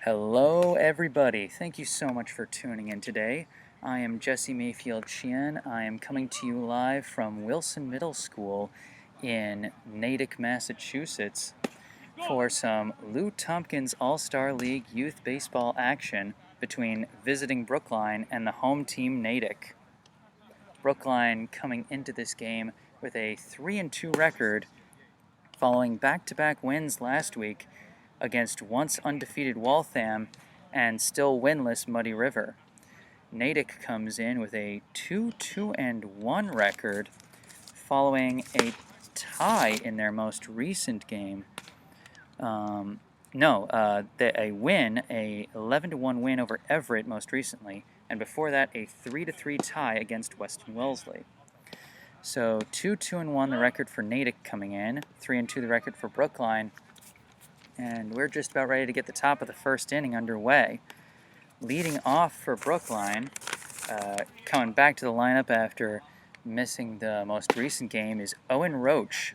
Hello everybody, thank you so much for tuning in today. I am Jesse Mayfield-Sheehan. I am coming to you live from Wilson Middle School in Natick, Massachusetts for some Lou Tompkins All-Star League Youth Baseball action between visiting Brookline and the home team Natick. Brookline coming into this game with a 3-2 record following back-to-back wins last week against once undefeated Waltham and still winless Muddy River. Natick comes in with a 2-2-1 record following a tie in their most recent game. A win, a 11-1 win over Everett most recently, and before that a 3-3 tie against Weston Wellesley. So 2-2-1 the record for Natick coming in, 3-2 the record for Brookline. And we're just about ready to get the top of the first inning underway. Leading off for Brookline, coming back to the lineup after missing the most recent game, is Owen Roach,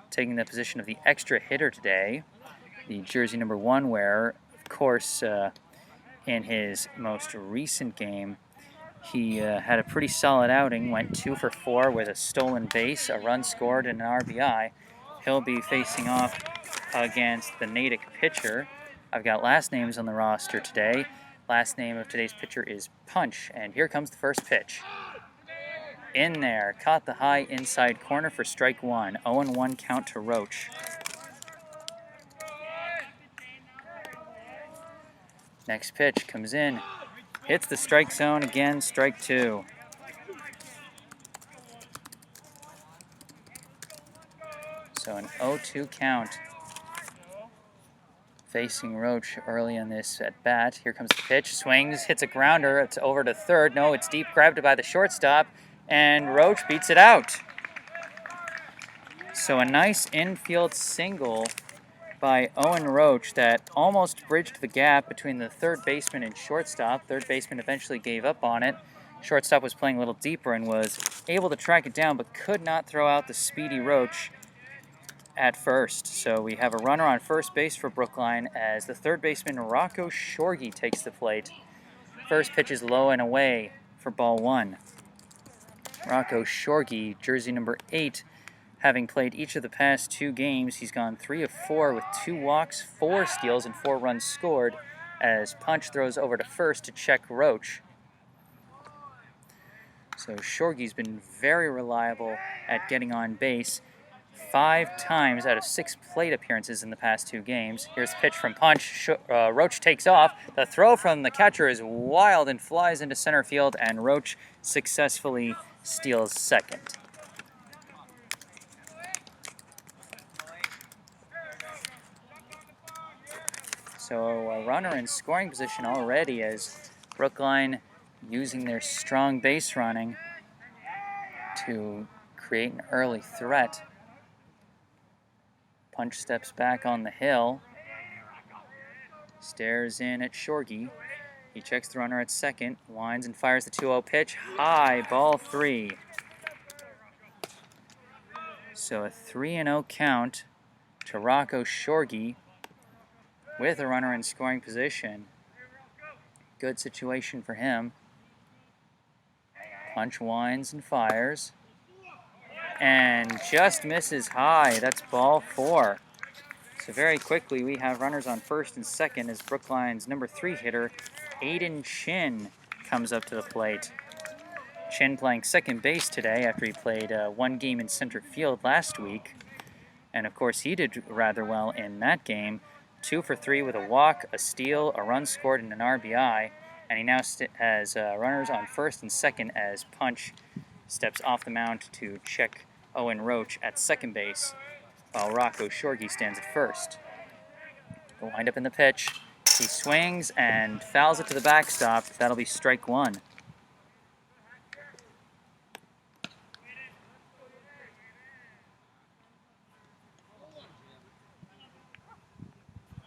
taking the position of the extra hitter today, the jersey number 1 wearer. Of course, in his most recent game, he had a pretty solid outing, went 2 for 4 with a stolen base, a run scored, and an RBI. He'll be facing off against the Natick pitcher. I've got last names on the roster today. Last name of today's pitcher is Punch, and here comes the first pitch. In there, caught the high inside corner for strike 1. 0-1 count to Roach. Next pitch comes in, hits the strike zone again, strike 2. So an 0-2 count facing Roach early in this at bat. Here comes the pitch, swings, hits a grounder. It's over to third. No, it's deep, grabbed by the shortstop, and Roach beats it out. So a nice infield single by Owen Roach that almost bridged the gap between the third baseman and shortstop. Third baseman eventually gave up on it. Shortstop was playing a little deeper and was able to track it down, but could not throw out the speedy Roach at first. So we have a runner on first base for Brookline as the third baseman Rocco Shorgy takes the plate. First pitch is low and away for ball 1. Rocco Shorgy, jersey number 8, having played each of the past 2 games, he's gone 3 of 4 with 2 walks, 4 steals, and 4 runs scored as Punch throws over to first to check Roach. So Shorgy's been very reliable at getting on base. 5 times out of 6 plate appearances in the past 2 games. Here's the pitch from Punch. Roach takes off. The throw from the catcher is wild and flies into center field, and Roach successfully steals second. So a runner in scoring position already as Brookline using their strong base running to create an early threat. Punch steps back on the hill, stares in at Shorgy. He checks the runner at second, winds and fires the 2-0 pitch. High, ball 3. So a 3-0 count to Rocco Shorgy with a runner in scoring position. Good situation for him. Punch winds and fires, and just misses high. That's ball 4. So very quickly we have runners on first and second as Brookline's number 3 hitter, Aiden Chin, comes up to the plate. Chin playing second base today after he played 1 game in center field last week. And of course he did rather well in that game. 2 for 3 with a walk, a steal, a run scored, and an RBI. And he now has runners on first and second as Punch steps off the mound to check Owen Roach at second base, while Rocco Shorgy stands at first. The windup in the pitch. He swings and fouls it to the backstop. That'll be strike 1.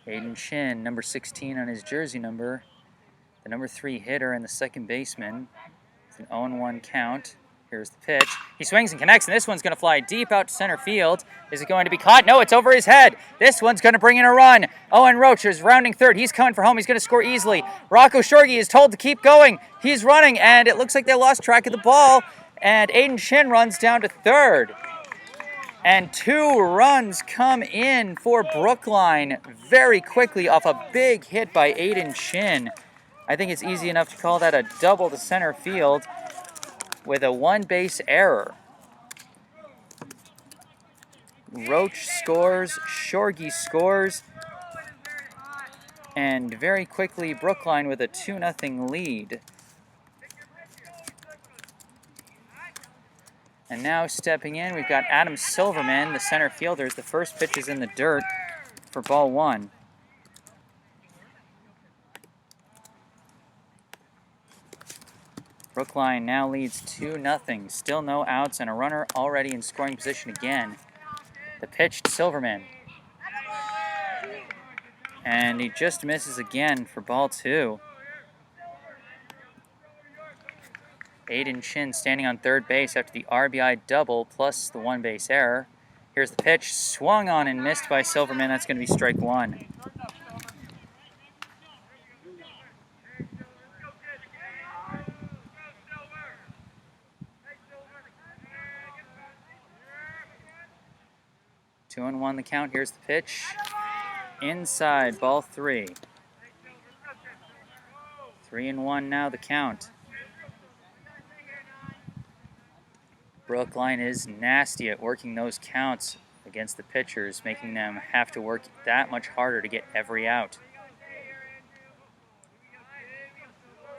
Aiden Chin, number 16 on his jersey number, the number 3 hitter and the second baseman. It's an 0-1 count. Here's the pitch. He swings and connects, and this one's going to fly deep out to center field. Is it going to be caught? No, it's over his head. This one's going to bring in a run. Owen Roach is rounding third. He's coming for home. He's going to score easily. Rocco Shorgy is told to keep going. He's running, and it looks like they lost track of the ball. And Aiden Shin runs down to third. And 2 runs come in for Brookline very quickly off a big hit by Aiden Shin. I think it's easy enough to call that a double to center field with a 1-base error. Roach scores, Shorgy scores, and very quickly Brookline with a 2-0 lead. And now stepping in, we've got Adam Silverman, the center fielder. The first pitch is in the dirt for ball 1. Brookline now leads 2-0. Still no outs and a runner already in scoring position again. The pitch to Silverman. And he just misses again for ball 2. Aiden Shin standing on third base after the RBI double plus the 1-base error. Here's the pitch, swung on and missed by Silverman. That's going to be strike 1. Two and 1 the count. Here's the pitch. Inside, ball 3. 3-1 now the count. Brookline is nasty at working those counts against the pitchers, making them have to work that much harder to get every out.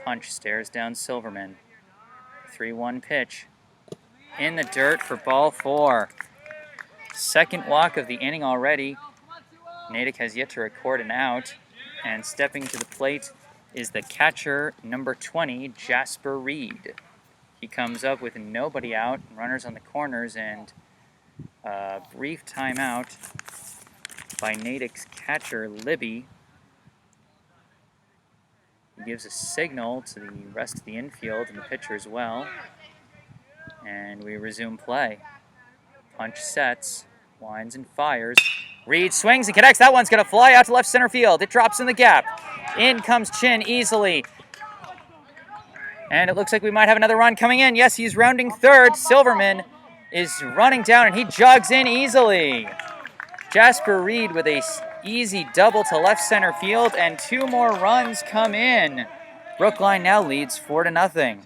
Punch stares down Silverman. 3-1 pitch. In the dirt for ball 4. Second walk of the inning already. Natick has yet to record an out. And stepping to the plate is the catcher, number 20, Jasper Reed. He comes up with nobody out, runners on the corners, and a brief timeout by Natick's catcher, Libby. He gives a signal to the rest of the infield and the pitcher as well. And we resume play. Punch sets, winds and fires. Reed swings and connects. That one's going to fly out to left center field. It drops in the gap. In comes Chin easily. And it looks like we might have another run coming in. Yes, he's rounding third. Silverman is running down, and he jogs in easily. Jasper Reed with a easy double to left center field, and 2 more runs come in. Brookline now leads 4-0.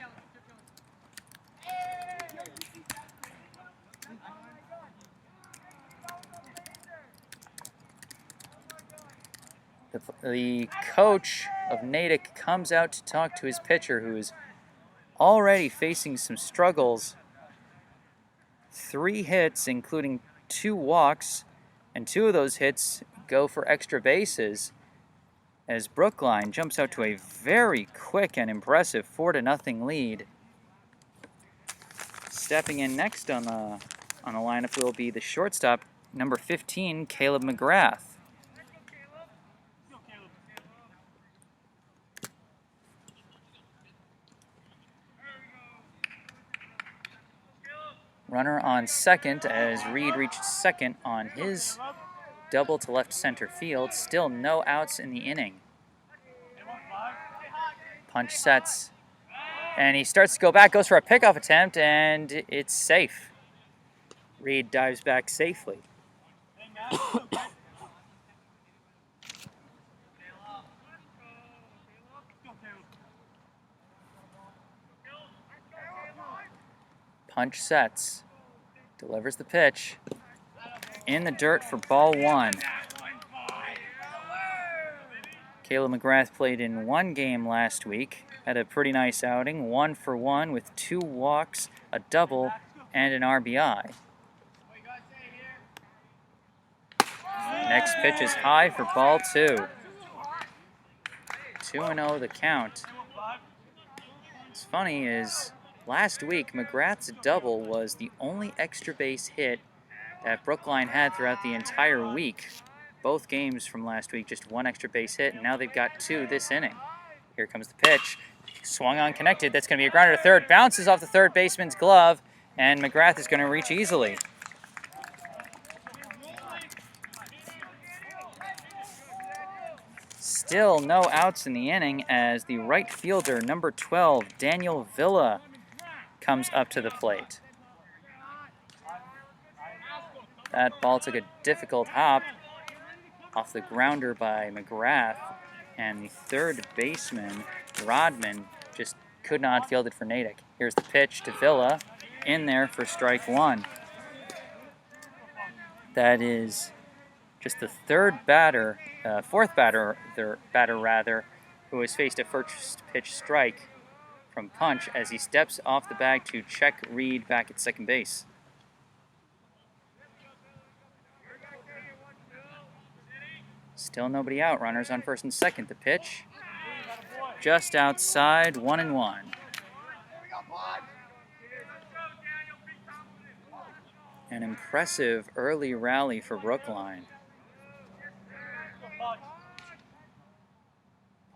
The coach of Natick comes out to talk to his pitcher, who is already facing some struggles. 3 hits, including 2 walks, and 2 of those hits go for extra bases, as Brookline jumps out to a very quick and impressive 4-0 lead. Stepping in next on the lineup will be the shortstop, number 15, Caleb McGrath. Runner on second as Reed reached second on his double to left center field. Still no outs in the inning. Punch sets. And he starts to go back, goes for a pickoff attempt, and it's safe. Reed dives back safely. Punch sets, delivers the pitch, in the dirt for ball 1. Caleb McGrath played in 1 game last week, had a pretty nice outing, 1 for 1 with 2 walks, a double, and an RBI. Next pitch is high for ball 2. 2-0 the count. What's funny is, last week, McGrath's double was the only extra base hit that Brookline had throughout the entire week. Both games from last week, just 1 extra base hit, and now they've got 2 this inning. Here comes the pitch. Swung on, connected. That's going to be a grounder to third. Bounces off the third baseman's glove, And McGrath is going to reach easily. Still no outs in the inning as the right fielder, number 12, Daniel Villa, comes up to the plate. That ball took a difficult hop off the grounder by McGrath, and the third baseman, Rodman, just could not field it for Natick. Here's the pitch to Villa, in there for strike one. That is just the fourth batter who has faced a first pitch strike from Punch as he steps off the bag to check Reed back at second base. Still nobody out. Runners on first and second. The pitch just outside, 1-1. An impressive early rally for Brookline.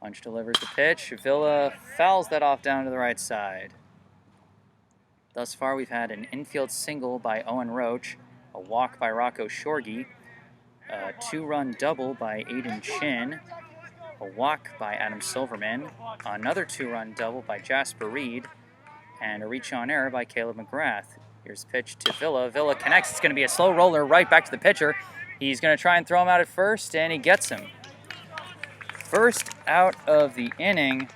Punch delivers the pitch. Villa fouls that off down to the right side. Thus far, we've had an infield single by Owen Roach, a walk by Rocco Shorgy, a two-run double by Aiden Chin, a walk by Adam Silverman, another two-run double by Jasper Reed, and a reach-on error by Caleb McGrath. Here's the pitch to Villa. Villa connects. It's going to be a slow roller right back to the pitcher. He's going to try and throw him out at first, and he gets him. First out of the inning,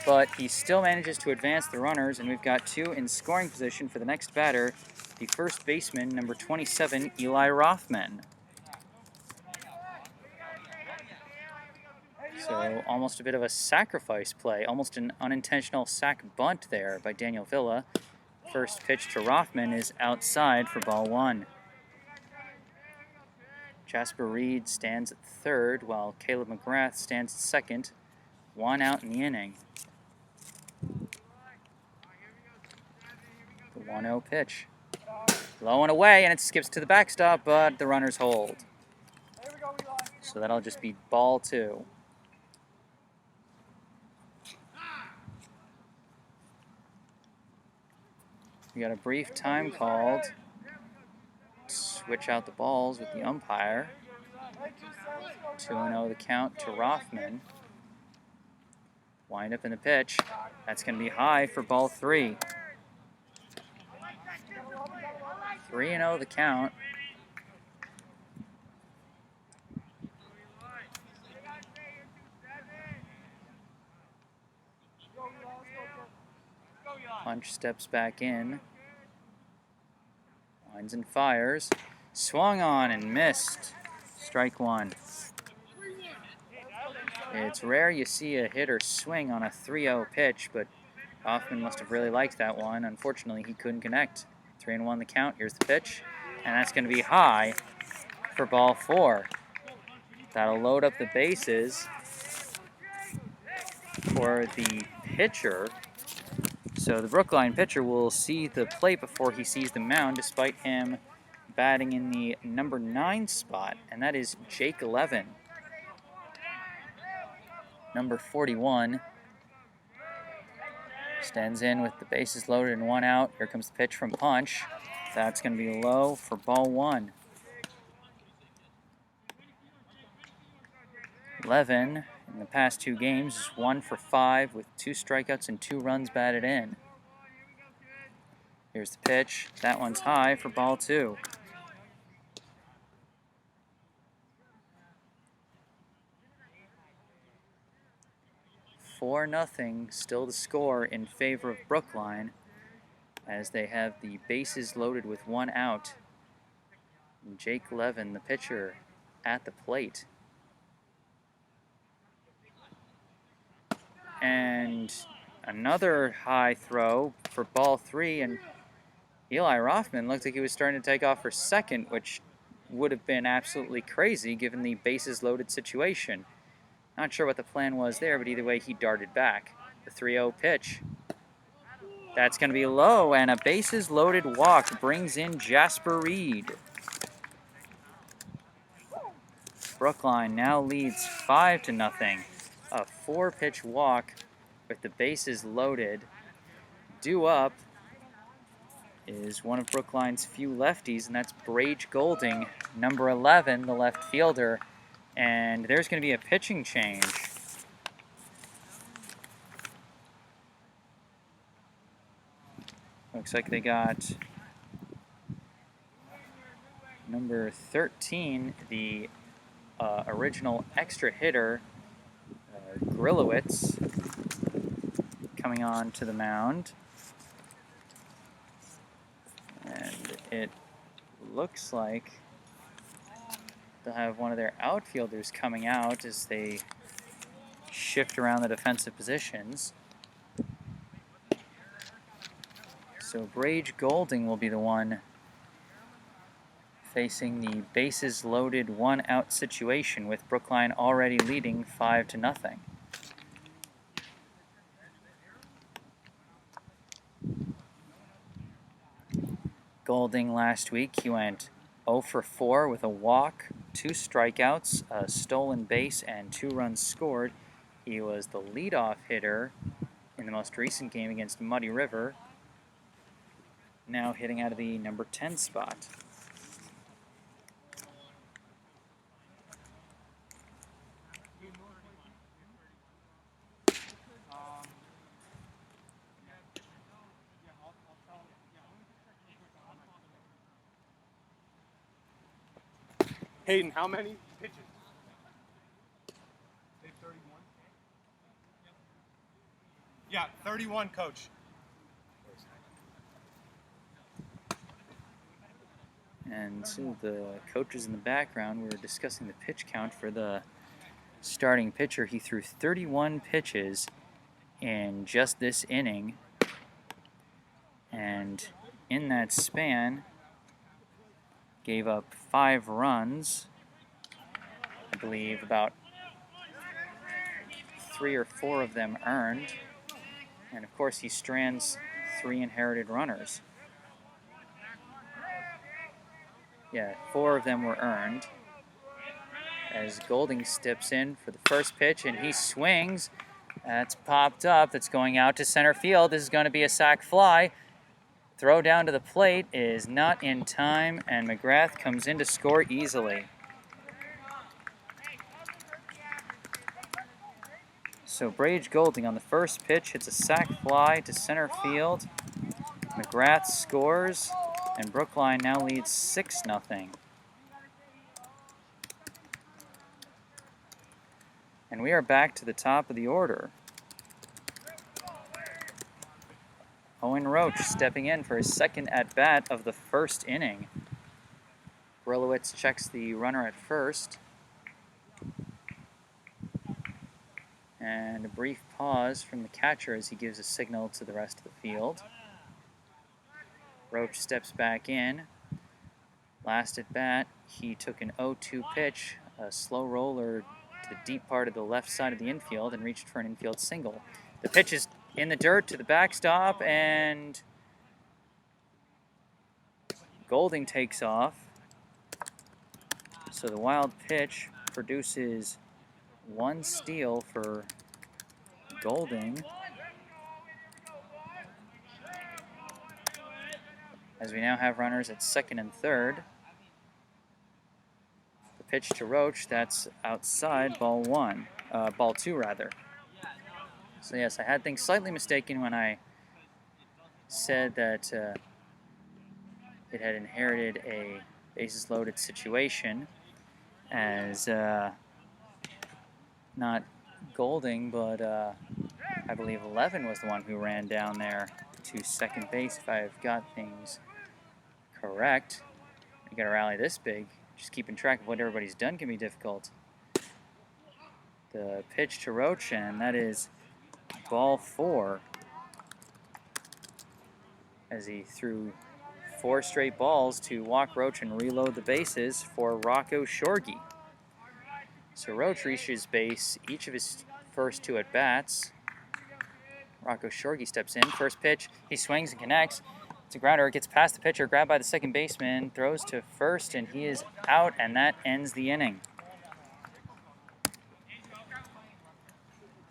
but he still manages to advance the runners, and we've got two in scoring position for the next batter, the first baseman, number 27, Eli Rothman. So almost a bit of a sacrifice play, almost an unintentional sac bunt there by Daniel Villa. First pitch to Rothman is outside for ball one. Jasper Reed stands at third while Caleb McGrath stands at second. One out in the inning. The 1-0 pitch. Low and away, and it skips to the backstop, but the runners hold. So that'll just be ball two. We got a brief time called. Switch out the balls with the umpire. 2-0 the count to Rothman. Wind up in the pitch. That's going to be high for ball three. 3-0 the count. Punch steps back in. Winds and fires. Swung on and missed. Strike one. It's rare you see a hitter swing on a 3-0 pitch, but Hoffman must have really liked that one. Unfortunately, he couldn't connect. 3-1 the count. Here's the pitch. And that's going to be high for ball four. That'll load up the bases for the pitcher. So the Brookline pitcher will see the plate before he sees the mound, despite him batting in the number 9 spot, and that is Jake Levin. Number 41 stands in with the bases loaded and one out. Here comes the pitch from Punch. That's going to be low for ball one. Levin, in the past two games, is 1 for 5 with 2 strikeouts and 2 runs batted in. Here's the pitch. That one's high for ball two. Four nothing, still the score in favor of Brookline as they have the bases loaded with one out. And Jake Levin, the pitcher, at the plate. And another high throw for ball three, and Eli Rothman looked like he was starting to take off for second, which would have been absolutely crazy given the bases loaded situation. Not sure what the plan was there, but either way, he darted back. The 3-0 pitch. That's going to be low, and a bases loaded walk brings in Jasper Reed. Brookline now leads 5-0. A 4-pitch walk with the bases loaded. Due up is one of Brookline's few lefties, and that's Brage Golding, number 11, the left fielder. And there's going to be a pitching change. Looks like they got number 13, the original extra hitter, Grillowitz, coming on to the mound. And it looks like they'll have one of their outfielders coming out as they shift around the defensive positions. So Brage Golding will be the one facing the bases loaded 1-out situation, with Brookline already leading 5-0. Golding last week, he went 0 for 4 with a walk, 2 strikeouts, a stolen base, and 2 runs scored. He was the leadoff hitter in the most recent game against Muddy River, now hitting out of the number 10 spot. Hayden, how many pitches? 31. Yeah, 31, coach. And so the coaches in the background were discussing the pitch count for the starting pitcher. He threw 31 pitches in just this inning, and in that span gave up 5 runs. I believe about 3 or 4 of them earned, and of course he strands 3 inherited runners. Yeah, 4 of them were earned. As Golding steps in for the first pitch, and he swings. That's popped up. That's going out to center field. This is going to be a sac fly. Throw down to the plate is not in time, and McGrath comes in to score easily. So Brage Golding on the first pitch hits a sac fly to center field. McGrath scores, and Brookline now leads 6-0. And we are back to the top of the order. Owen Roach stepping in for his second at-bat of the first inning. Grillowitz checks the runner at first. And a brief pause from the catcher as he gives a signal to the rest of the field. Roach steps back in. Last at bat, he took an 0-2 pitch, a slow roller to the deep part of the left side of the infield, and reached for an infield single. The pitch is in the dirt to the backstop, and Golding takes off. So the wild pitch produces 1 steal for Golding, as we now have runners at second and third. The pitch to Roach, that's outside, ball 2 rather. So yes, I had things slightly mistaken when I said that it had inherited a bases loaded situation, as not Golding, but I believe 11 was the one who ran down there to second base, if I've got things correct. You got to rally this big. Just keeping track of what everybody's done can be difficult. The pitch to Roach, and that is ball 4, as he threw 4 straight balls to walk Roach and reload the bases for Rocco Shorgy. So Roach reaches base each of his first 2 at-bats. Rocco Shorgy steps in. First pitch, he swings and connects. It's a grounder. It gets past the pitcher, grabbed by the second baseman, throws to first, and he is out, and that ends the inning.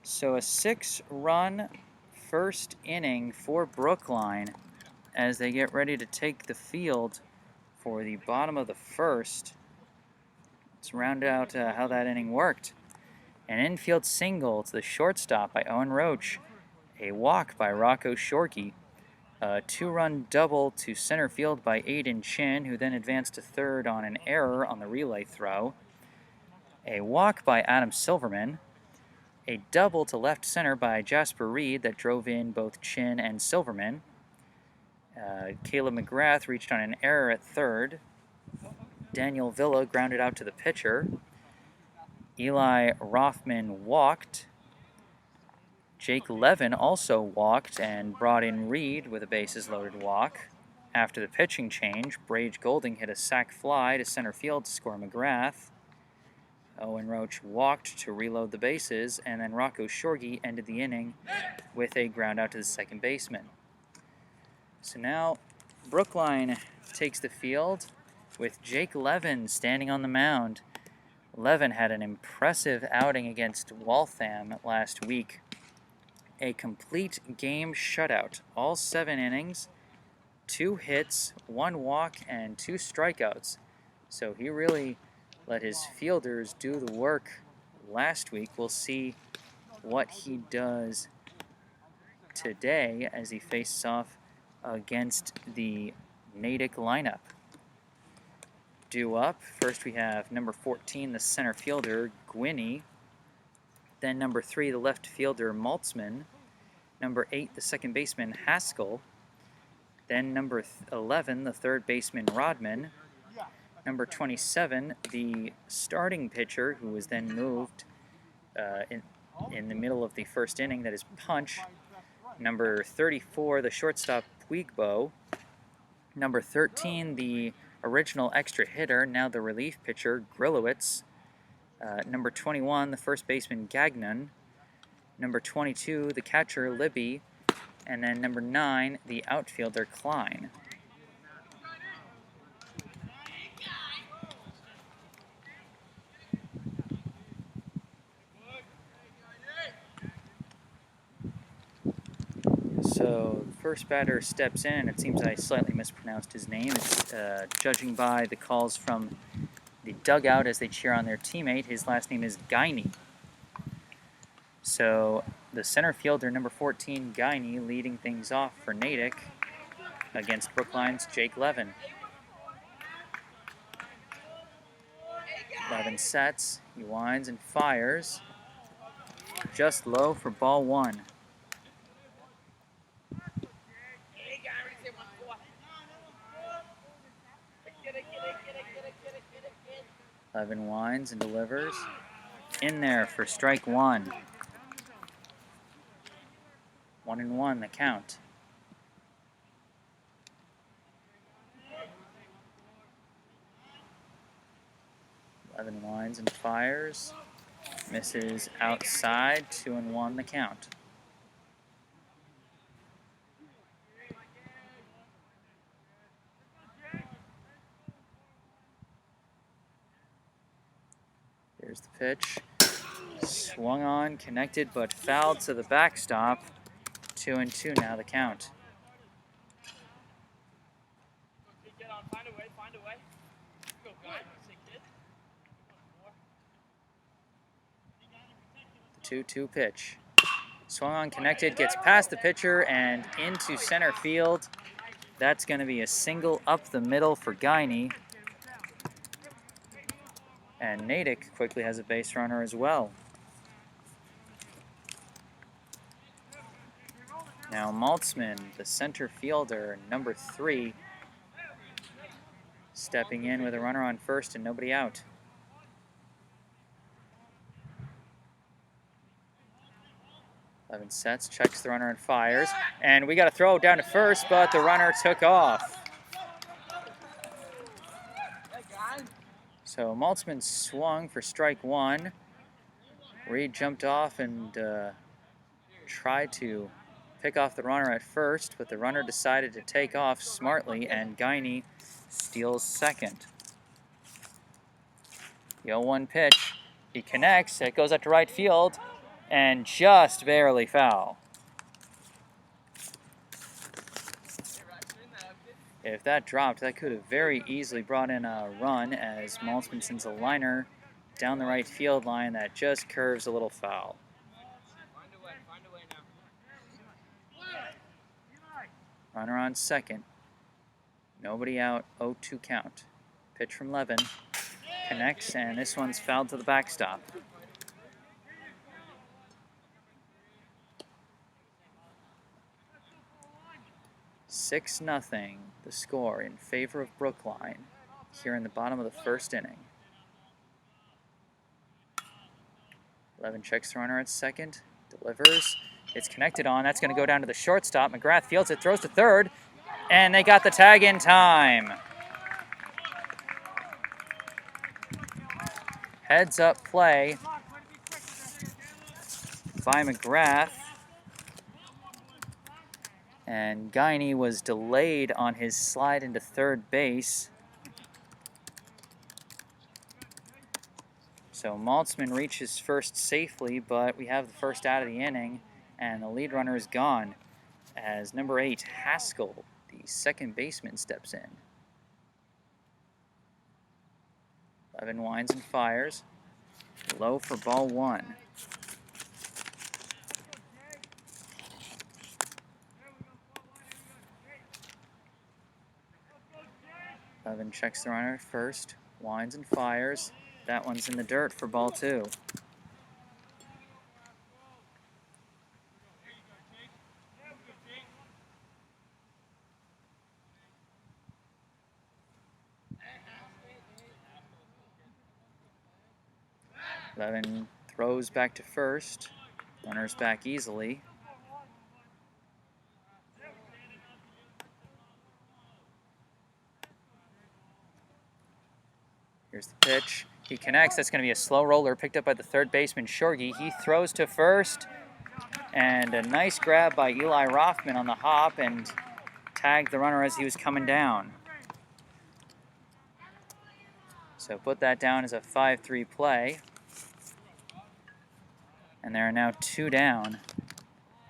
So a 6-run first inning for Brookline, as they get ready to take the field for the bottom of the first. Let's round out how that inning worked. An infield single to the shortstop by Owen Roach. A walk by Rocco Shorkey. A 2-run double to center field by Aiden Chin, who then advanced to third on an error on the relay throw. A walk by Adam Silverman. A double to left center by Jasper Reed that drove in both Chin and Silverman. Caleb McGrath reached on an error at third. Daniel Villa grounded out to the pitcher. Eli Rothman walked. Jake Levin also walked and brought in Reed with a bases-loaded walk. After the pitching change, Brage Golding hit a sac fly to center field to score McGrath. Owen Roach walked to reload the bases, and then Rocco Shorkey ended the inning with a ground out to the second baseman. So now Brookline takes the field with Jake Levin standing on the mound. Levin had an impressive outing against Waltham last week. A complete game shutout, all 7 innings, 2 hits, 1 walk, and 2 strikeouts. So he really let his fielders do the work last week. We'll see what he does today as he faces off against the Natick lineup. Due up, first we have number 14, the center fielder, Gwinney. Then number 3, the left fielder, Maltzman. Number 8, the second baseman, Haskell. Then number 11, the third baseman, Rodman. Number 27, the starting pitcher, who was then moved in the middle of the first inning, that is Punch. Number 34, the shortstop, Puigbo. Number 13, the original extra hitter, now the relief pitcher, Grillowitz. Number 21, the first baseman, Gagnon. Number 22, the catcher, Libby. And then number 9, the outfielder, Klein. So the first batter steps in, and it seems I slightly mispronounced his name. It's, judging by the calls from the dugout as they cheer on their teammate, his last name is Guiney. So the center fielder, number 14, Guiney, leading things off for Natick against Brookline's Jake Levin. Levin sets, he winds and fires. Just low for ball 1. Levin winds and delivers. In there for strike 1. 1-1 the count. Levin winds and fires. Misses outside. 2-1 the count. Here's the pitch. Swung on, connected, but fouled to the backstop. 2-2 now the count. The 2-2 pitch. Swung on, connected, gets past the pitcher and into center field. That's going to be a single up the middle for Guiney. And Natick quickly has a base runner as well. Now Maltzman, the center fielder, number 3, stepping in with a runner on first and nobody out. Levin sets, checks the runner and fires. And we got a throw down to first, but the runner took off. So Maltzman swung for strike 1. Reed jumped off and tried to pick off the runner at first, but the runner decided to take off smartly, and Guiney steals second. The 0-1 pitch. He connects. It goes up to right field, and just barely foul. If that dropped, that could have very easily brought in a run as Maltzman sends a liner down the right field line that just curves a little foul. Runner on second. Nobody out, 0-2 count. Pitch from Levin. Connects, and this one's fouled to the backstop. Six nothing, the score in favor of Brookline here in the bottom of the first inning. Levin checks the runner at second, delivers. It's connected on. That's going to go down to the shortstop. McGrath fields it, throws to third, and they got the tag in time. Heads up play by McGrath. And Guiney was delayed on his slide into third base. So Maltzman reaches first safely, but we have the first out of the inning, and the lead runner is gone as number 8, Haskell, the second baseman, steps in. Levin winds and fires. Low for ball 1. Levin checks the runner at first, winds and fires. That one's in the dirt for ball 2. Levin throws back to first. Runner's back easily. Here's the pitch. He connects. That's going to be a slow roller picked up by the third baseman, Shorgy. He throws to first. And a nice grab by Eli Rothman on the hop and tagged the runner as he was coming down. So put that down as a 5-3 play. And there are now 2 down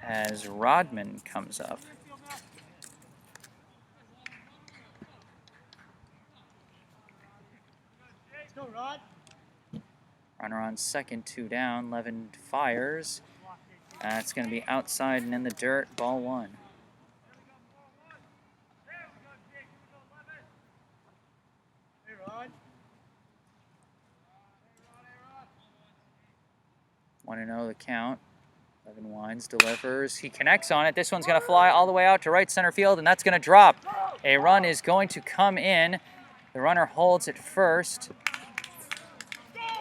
as Rodman comes up. Let's go, Rod. Runner on second, 2 down. Levin fires. That's going to be outside and in the dirt, ball 1. Hey, Rod. 1-0 the count. Levin winds, delivers. He connects on it. This one's going to fly all the way out to right center field, and that's going to drop. A run is going to come in. The runner holds at first,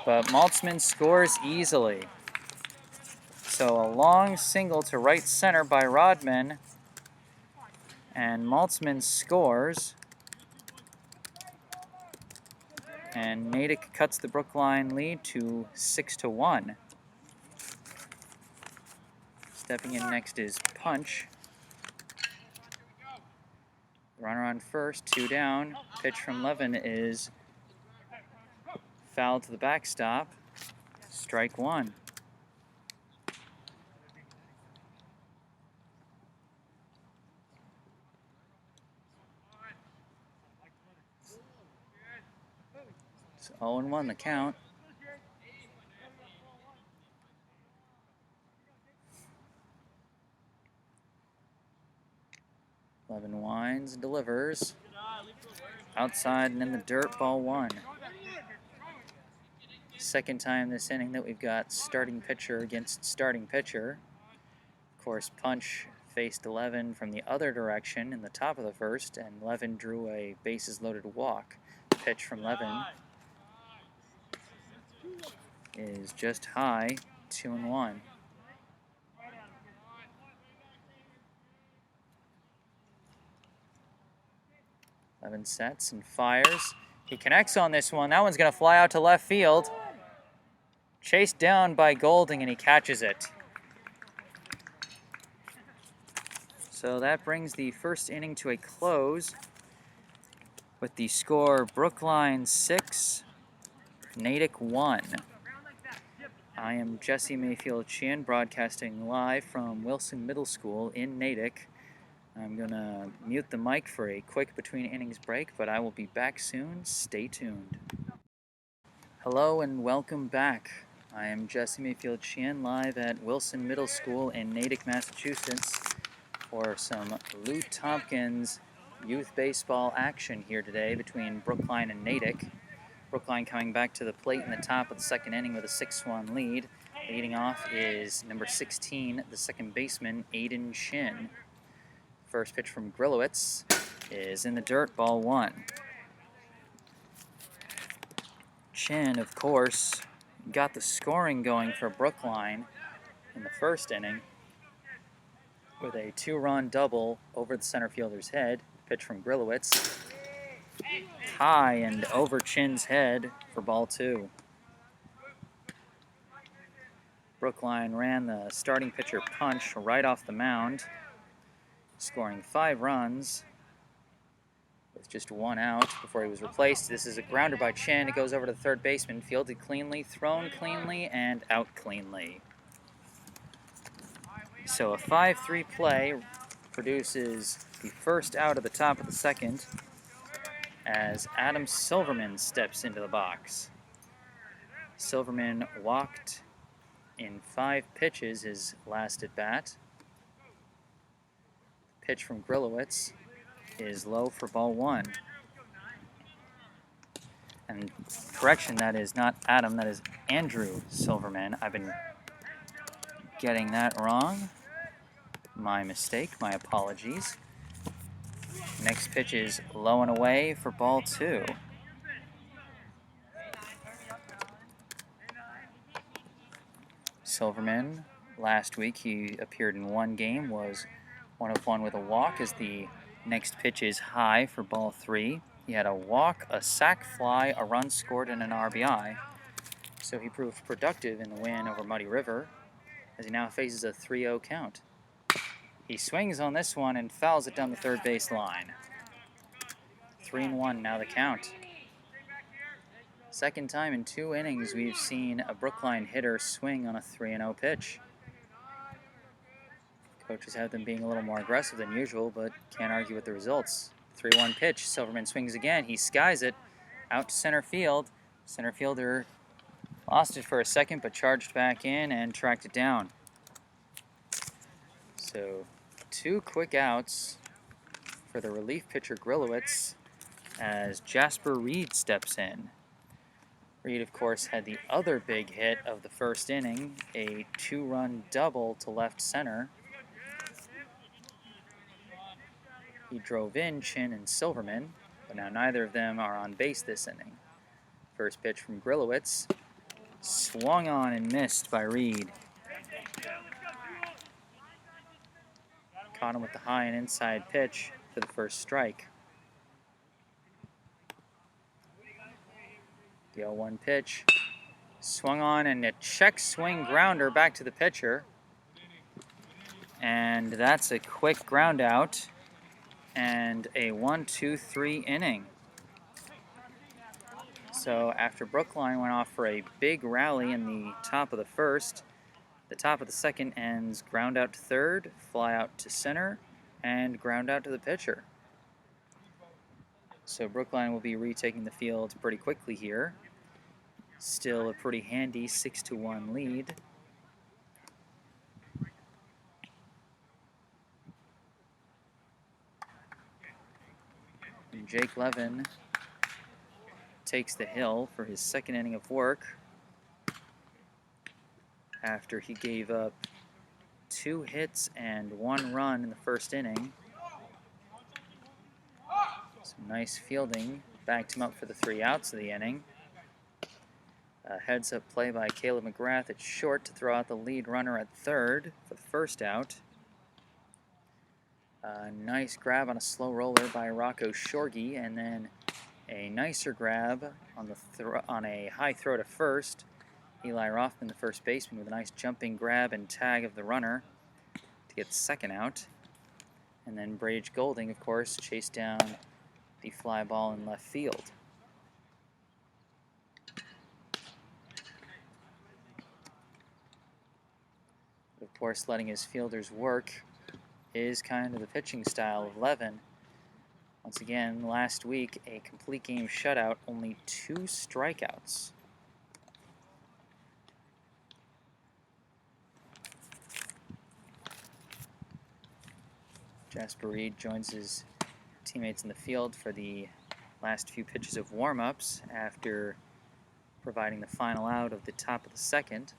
but Maltzman scores easily. So a long single to right center by Rodman, and Maltzman scores. And Natick cuts the Brookline lead to 6-1. Stepping in next is Punch. Runner on first, 2 down. Pitch from Levin is foul to the backstop. Strike 1. It's 0-1 the count. Levin winds and delivers. Outside and in the dirt, ball 1. Second time this inning that we've got starting pitcher against starting pitcher. Of course, Punch faced Levin from the other direction in the top of the first, and Levin drew a bases-loaded walk. Pitch from Levin is just high, 2-1. Levin sets and fires. He connects on this one. That one's going to fly out to left field. Chased down by Golding, and he catches it. So that brings the first inning to a close with the score Brookline 6, Natick 1. I am Jesse Mayfield-Sheehan, broadcasting live from Wilson Middle School in Natick. I'm going to mute the mic for a quick between innings break, but I will be back soon. Stay tuned. Hello and welcome back. I am Jesse Mayfield-Sheehan live at Wilson Middle School in Natick, Massachusetts for some Lou Tompkins youth baseball action here today between Brookline and Natick. Brookline coming back to the plate in the top of the second inning with a 6-1 lead. Leading off is number 16, the second baseman, Aiden Chin. First pitch from Grillowitz is in the dirt, ball 1. Chin, of course, got the scoring going for Brookline in the first inning with a 2-run double over the center fielder's head. Pitch from Grillowitz, high and over Chin's head for ball 2. Brookline ran the starting pitcher punch right off the mound, scoring 5 runs with just 1 out before he was replaced. This is a grounder by Chin. It goes over to the third baseman, fielded cleanly, thrown cleanly, and out cleanly. So a 5-3 play produces the first out of the top of the second as Adam Silverman steps into the box. Silverman walked in 5 pitches his last at bat. Pitch from Grillowitz is low for ball 1. And correction, that is not Adam, that is Andrew Silverman. I've been getting that wrong. My mistake, my apologies. Next pitch is low and away for ball 2. Silverman, last week he appeared in 1 game, was 1 of 1 with a walk as the next pitch is high for ball 3. He had a walk, a sac fly, a run scored, and an RBI. So he proved productive in the win over Muddy River as he now faces a 3-0 count. He swings on this one and fouls it down the third base line. 3-1 now the count. Second time in 2 innings we've seen a Brookline hitter swing on a 3-0 pitch. Coaches have them being a little more aggressive than usual, but can't argue with the results. 3-1 pitch, Silverman swings again, he skies it out to center field. Center fielder lost it for a second, but charged back in and tracked it down. So 2 quick outs for the relief pitcher Grillowitz as Jasper Reed steps in. Reed, of course, had the other big hit of the first inning, a 2-run double to left center. He drove in Chin and Silverman, but now neither of them are on base this inning. First pitch from Grillowitz, swung on and missed by Reed. Caught him with the high and inside pitch for the first strike. The 0-1 pitch, swung on and a check swing grounder back to the pitcher. And that's a quick ground out and a 1-2-3 inning. So after Brookline went off for a big rally in the top of the first, the top of the second ends ground out to third, fly out to center, and ground out to the pitcher. So Brookline will be retaking the field pretty quickly here. Still a pretty handy 6-1 lead. And Jake Levin takes the hill for his second inning of work after he gave up 2 hits and 1 run in the first inning. Some nice fielding backed him up for the 3 outs of the inning. A heads-up play by Caleb McGrath at short to throw out the lead runner at third for the first out. A nice grab on a slow roller by Rocco Shorgy, and then a nicer grab on a high throw to first. Eli Rothman, the first baseman, with a nice jumping grab and tag of the runner to get the second out. And then Brage Golding, of course, chased down the fly ball in left field. Of course, letting his fielders work is kind of the pitching style of Levin. Once again, last week, a complete game shutout, only 2 strikeouts. Jasper Reed joins his teammates in the field for the last few pitches of warm-ups after providing the final out of the top of the second.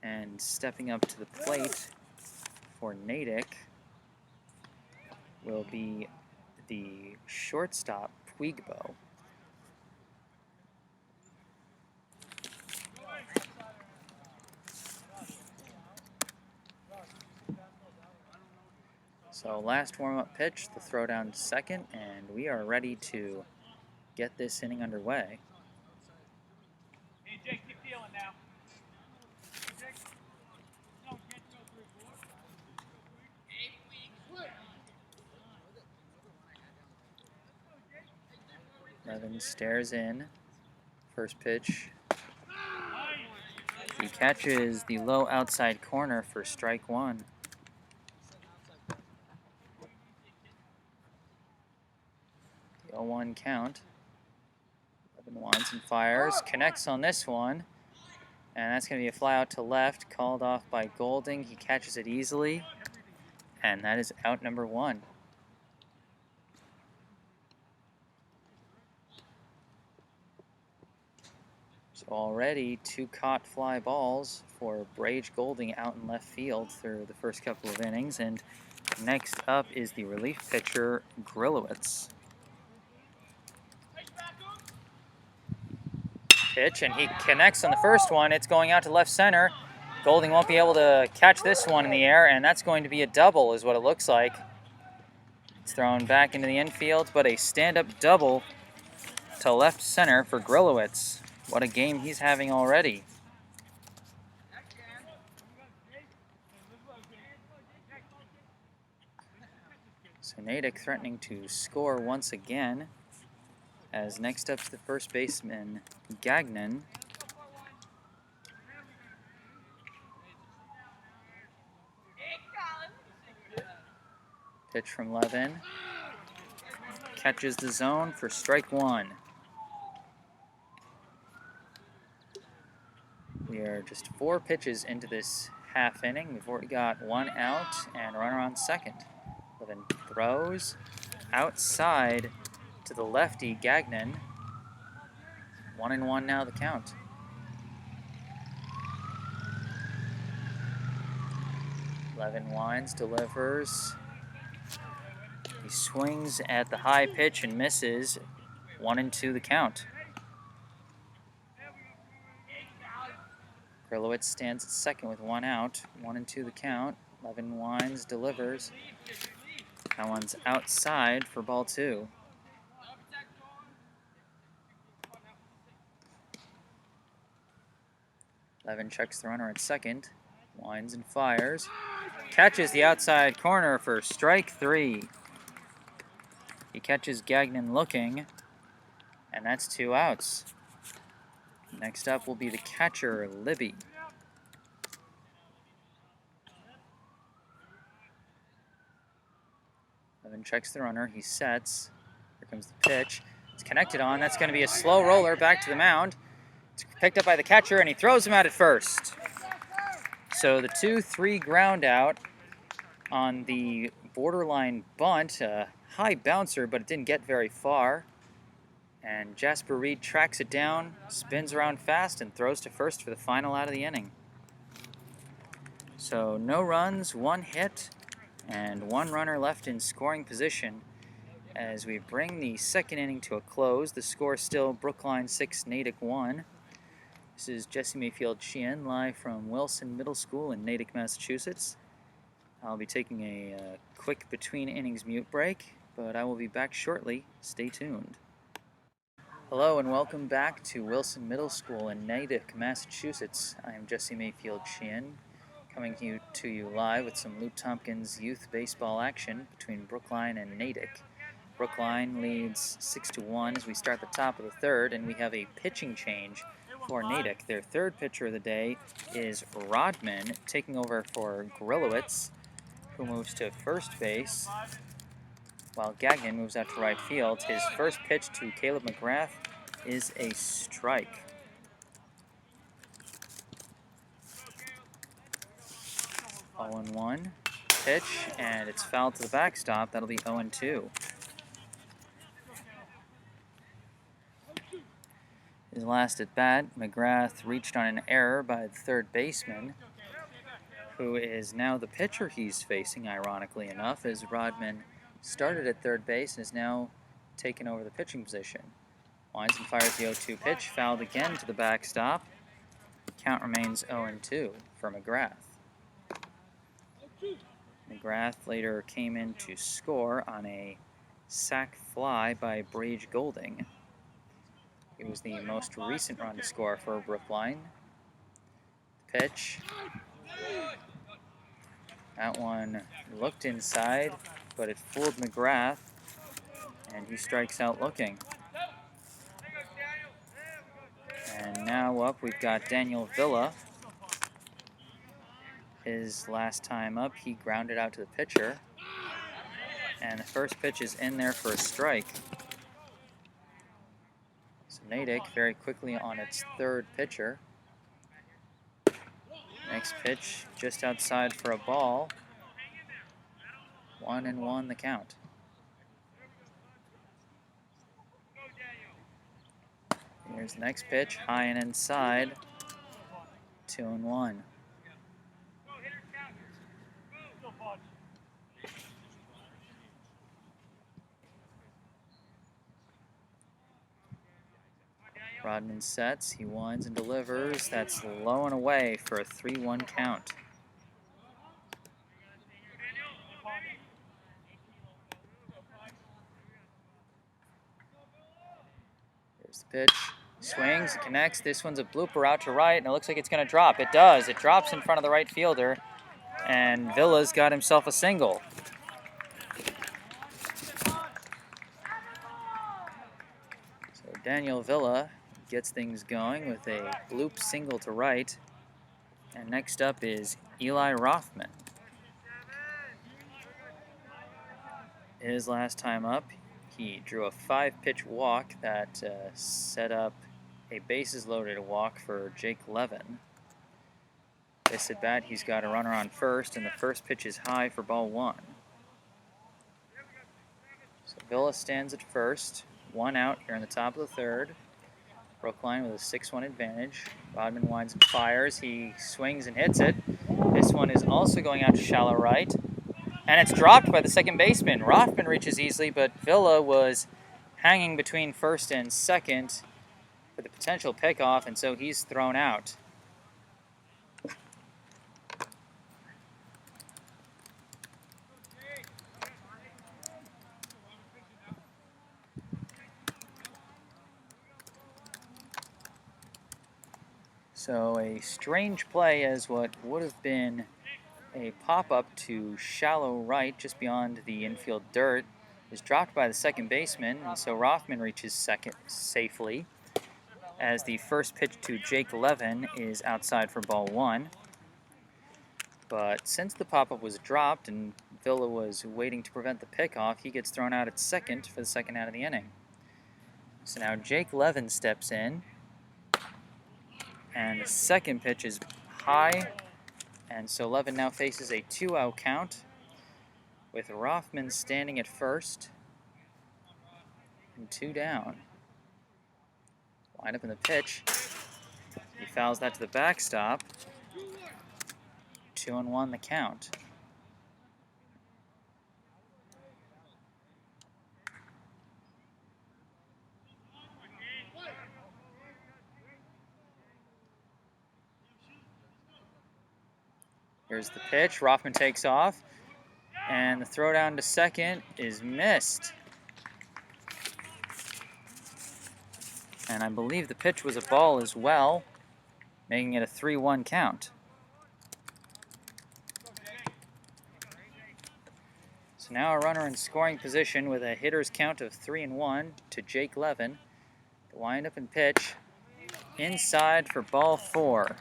And stepping up to the plate for Natick will be the shortstop, Puigbo. So last warm-up pitch, the throw down to second, and we are ready to get this inning underway. Hey, Jake, keep dealing now. Levin stares in. First pitch. He catches the low outside corner for strike one. The 0-1 count. Levin winds and fires. Connects on this one. And that's going to be a fly out to left, called off by Golding. He catches it easily. And that is out number 1. So already 2 caught fly balls for Brage Golding out in left field through the first couple of innings. And next up is the relief pitcher, Grillowitz. Pitch, and he connects on the first one. It's going out to left center. Golding won't be able to catch this one in the air, and that's going to be a double is what it looks like. It's thrown back into the infield, but a stand-up double to left center for Grillowitz. What a game he's having already. So Natick threatening to score once again, as next up to the first baseman, Gagnon. Pitch from Levin. Catches the zone for strike 1. We are just 4 pitches into this half inning. We've already got 1 out and a runner on second. Levin throws outside to the lefty, Gagnon. 1-1 now the count. Levin winds, delivers. He swings at the high pitch and misses. 1-2 the count. Grillowitz stands at second with 1 out. 1-2 the count. Levin winds, delivers. That one's outside for ball 2. Levin checks the runner at second. Winds and fires. Catches the outside corner for strike 3. He catches Gagnon looking, and that's 2 outs. Next up will be the catcher, Libby. Levin checks the runner. He sets. Here comes the pitch. It's connected on. That's going to be a slow roller back to the mound. It's picked up by the catcher, and he throws him out at first. So the 2-3 ground out on the borderline bunt. High bouncer, but it didn't get very far. And Jasper Reed tracks it down, spins around fast, and throws to first for the final out of the inning. So no runs, 1 hit, and 1 runner left in scoring position as we bring the second inning to a close. The score is still Brookline 6, Natick 1. This is Jesse Mayfield-Sheehan live from Wilson Middle School in Natick, Massachusetts. I'll be taking a quick between innings mute break, but I will be back shortly. Stay tuned. Hello and welcome back to Wilson Middle School in Natick, Massachusetts. I am Jesse Mayfield-Sheehan, coming to you live with some Luke Tompkins youth baseball action between Brookline and Natick. Brookline leads 6-1 as we start the top of the third, and we have a pitching change for Natick. Their third pitcher of the day is Rodman, taking over for Grilowitz, who moves to first base, while Gagnon moves out to right field. His first pitch to Caleb McGrath is a strike. Oh and 1 pitch, and it's fouled to the backstop. That'll be 0 and 2. His last at bat, McGrath reached on an error by the third baseman, who is now the pitcher he's facing, ironically enough, as Rodman started at third base and is now taken over the pitching position. Winds and fires the 0-2 pitch, fouled again to the backstop. Count remains 0 and 2 for McGrath. McGrath later came in to score on a sac fly by Brage Golding. He was the most recent run to score for Brookline. Pitch. That one looked inside, but it fooled McGrath, and he strikes out looking. And now up, we've got Daniel Villa. His last time up, he grounded out to the pitcher, and the first pitch is in there for a strike. So Natick very quickly on its third pitcher. Next pitch just outside for a ball. 1 and 1 the count. Here's the next pitch, high and inside. 2 and 1. Rodman sets, he winds and delivers. That's low and away for a 3-1 count. Here's the pitch. Swings, connects. This one's a blooper out to right, and it looks like it's going to drop. It does. It drops in front of the right fielder, and Villa's got himself a single. So Daniel Villa gets things going with a bloop single to right. And next up is Eli Rothman. His last time up, he drew a 5-pitch walk that set up a bases-loaded walk for Jake Levin. This at bat, he's got a runner on first, and the first pitch is high for ball 1. So Villa stands at first, 1 out here in the top of the third. Brookline with a 6-1 advantage. Rodman winds and fires. He swings and hits it. This one is also going out to shallow right. And it's dropped by the second baseman. Rothman reaches easily, but Villa was hanging between first and second for the potential pickoff, and so he's thrown out. So a strange play as what would have been a pop-up to shallow right just beyond the infield dirt is dropped by the second baseman, and so Rothman reaches second safely as the first pitch to Jake Levin is outside for ball 1. But since the pop-up was dropped and Villa was waiting to prevent the pickoff, he gets thrown out at second for the second out of the inning. So now Jake Levin steps in, and the second pitch is high, and so Levin now faces a 2-out count with Rothman standing at first and 2 down. Line up in the pitch. He fouls that to the backstop. 2 and 1 the count. Here's the pitch. Rothman takes off, and the throw down to second is missed. And I believe the pitch was a ball as well, making it a 3-1 count. So now a runner in scoring position with a hitter's count of 3 and 1 to Jake Levin. The windup and pitch inside for ball 4.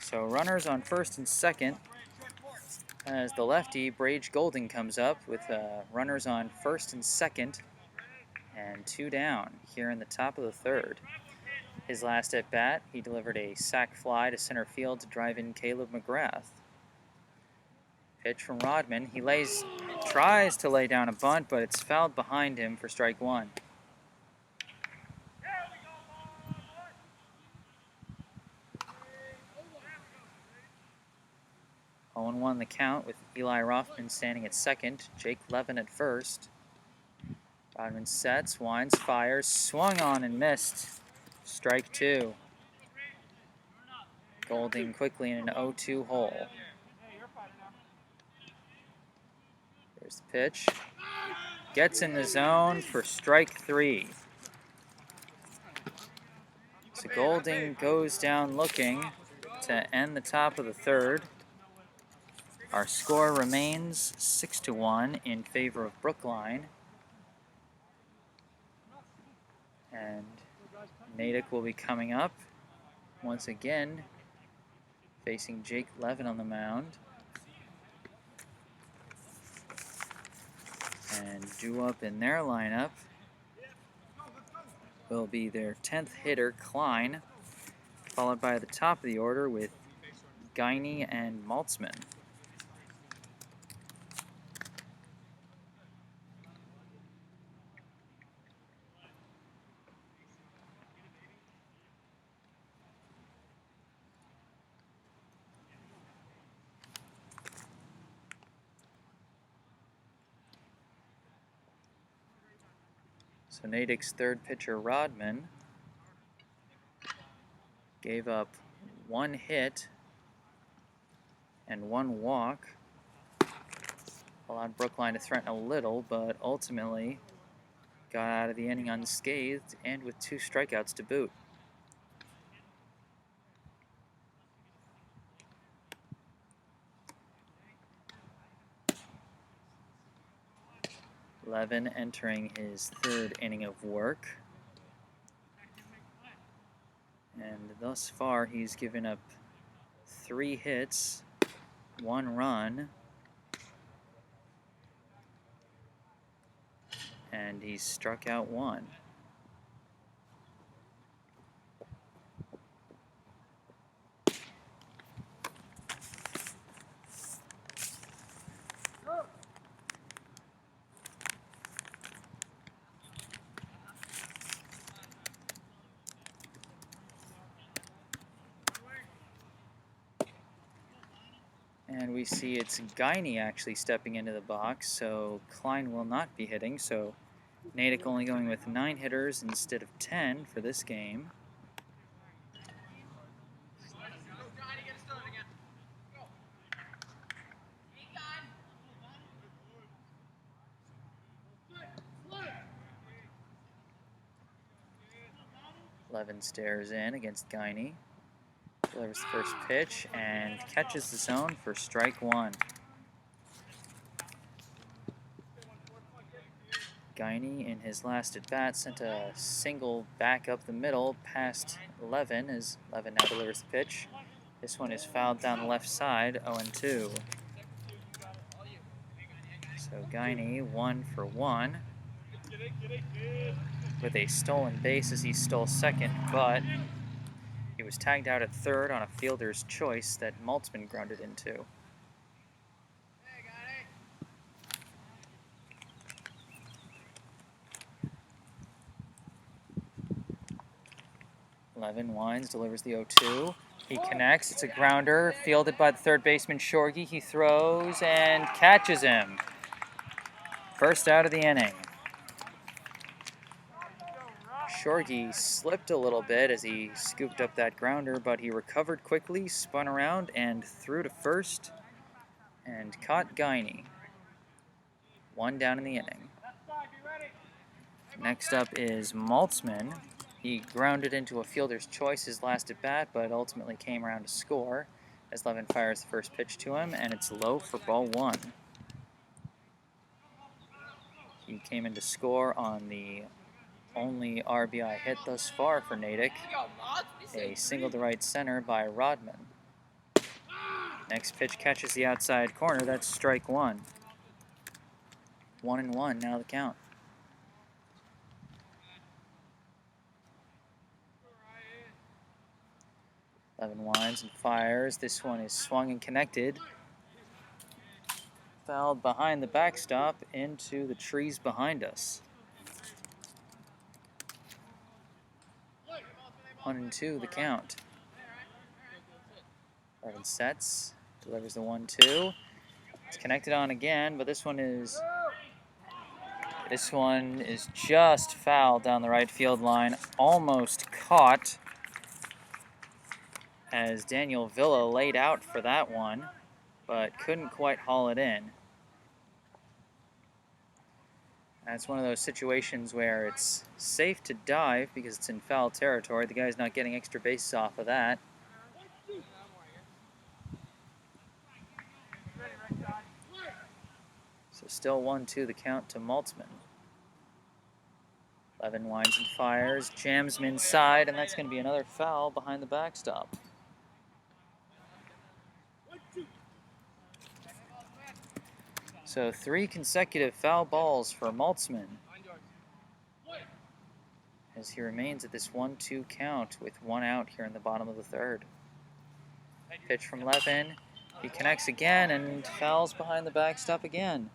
So runners on first and second as the lefty, Brage Golding, comes up with runners on first and second and 2 down here in the top of the third. His last at bat, he delivered a sac fly to center field to drive in Caleb McGrath. Pitch from Rodman. He tries to lay down a bunt, but it's fouled behind him for strike 1. 0-1 the count with Eli Rothman standing at second, Jake Levin at first. Rodman sets, winds, fires, swung on and missed. Strike 2. Golding quickly in an 0-2 hole. There's the pitch. Gets in the zone for strike 3. So Golding goes down looking to end the top of the third. Our score remains 6-1 in favor of Brookline. And Natick will be coming up once again, facing Jake Levin on the mound. And due up in their lineup will be their 10th hitter, Klein, followed by the top of the order with Guiney and Maltzman. So Natick's third pitcher, Rodman, gave up 1 hit and 1 walk. Allowed Brookline to threaten a little, but ultimately got out of the inning unscathed and with 2 strikeouts to boot. Levin entering his 3rd inning of work. And thus far, he's given up 3 hits, 1 run, and he's struck out 1. And we see it's Guiney actually stepping into the box, so Klein will not be hitting. So Natick only going with 9 hitters instead of 10 for this game. Levin stares in against Guiney. Delivers the first pitch and catches the zone for strike 1. Guiney, in his last at-bat, sent a single back up the middle past Levin as Levin now delivers the pitch. This one is fouled down the left side, 0-2. So Guiney 1 for 1 with a stolen base as he stole second, but he was tagged out at third on a fielder's choice that Maltzman grounded into. Levin winds, delivers the 0-2. He connects. It's a grounder, fielded by the third baseman, Shorgy. He throws and catches him. First out of the inning. Shorgy slipped a little bit as he scooped up that grounder, but he recovered quickly, spun around, and threw to first, and caught Guiney. 1 down in the inning. Next up is Maltzman. He grounded into a fielder's choice his last at bat, but ultimately came around to score as Levin fires the first pitch to him, and it's low for ball 1. He came in to score on the only RBI hit thus far for Natick. A single to right center by Rodman. Next pitch catches the outside corner. That's strike one. 1-1 now the count. 11 winds and fires. This one is swung and connected. Fouled behind the backstop into the trees behind us. 1-2 the count. 11 sets. Delivers the 1-2. It's connected on again, but this one is just fouled down the right field line. Almost caught as Daniel Villa laid out for that one, but couldn't quite haul it in. That's one of those situations where it's safe to dive because it's in foul territory. The guy's not getting extra bases off of that. So still 1-2 the count to Maltzman. 11 winds and fires, jams him inside, and that's going to be another foul behind the backstop. So 3 consecutive foul balls for Maltzman as he remains at this 1-2 count with 1 out here in the bottom of the third. Pitch from Levin. He connects again and fouls behind the backstop again.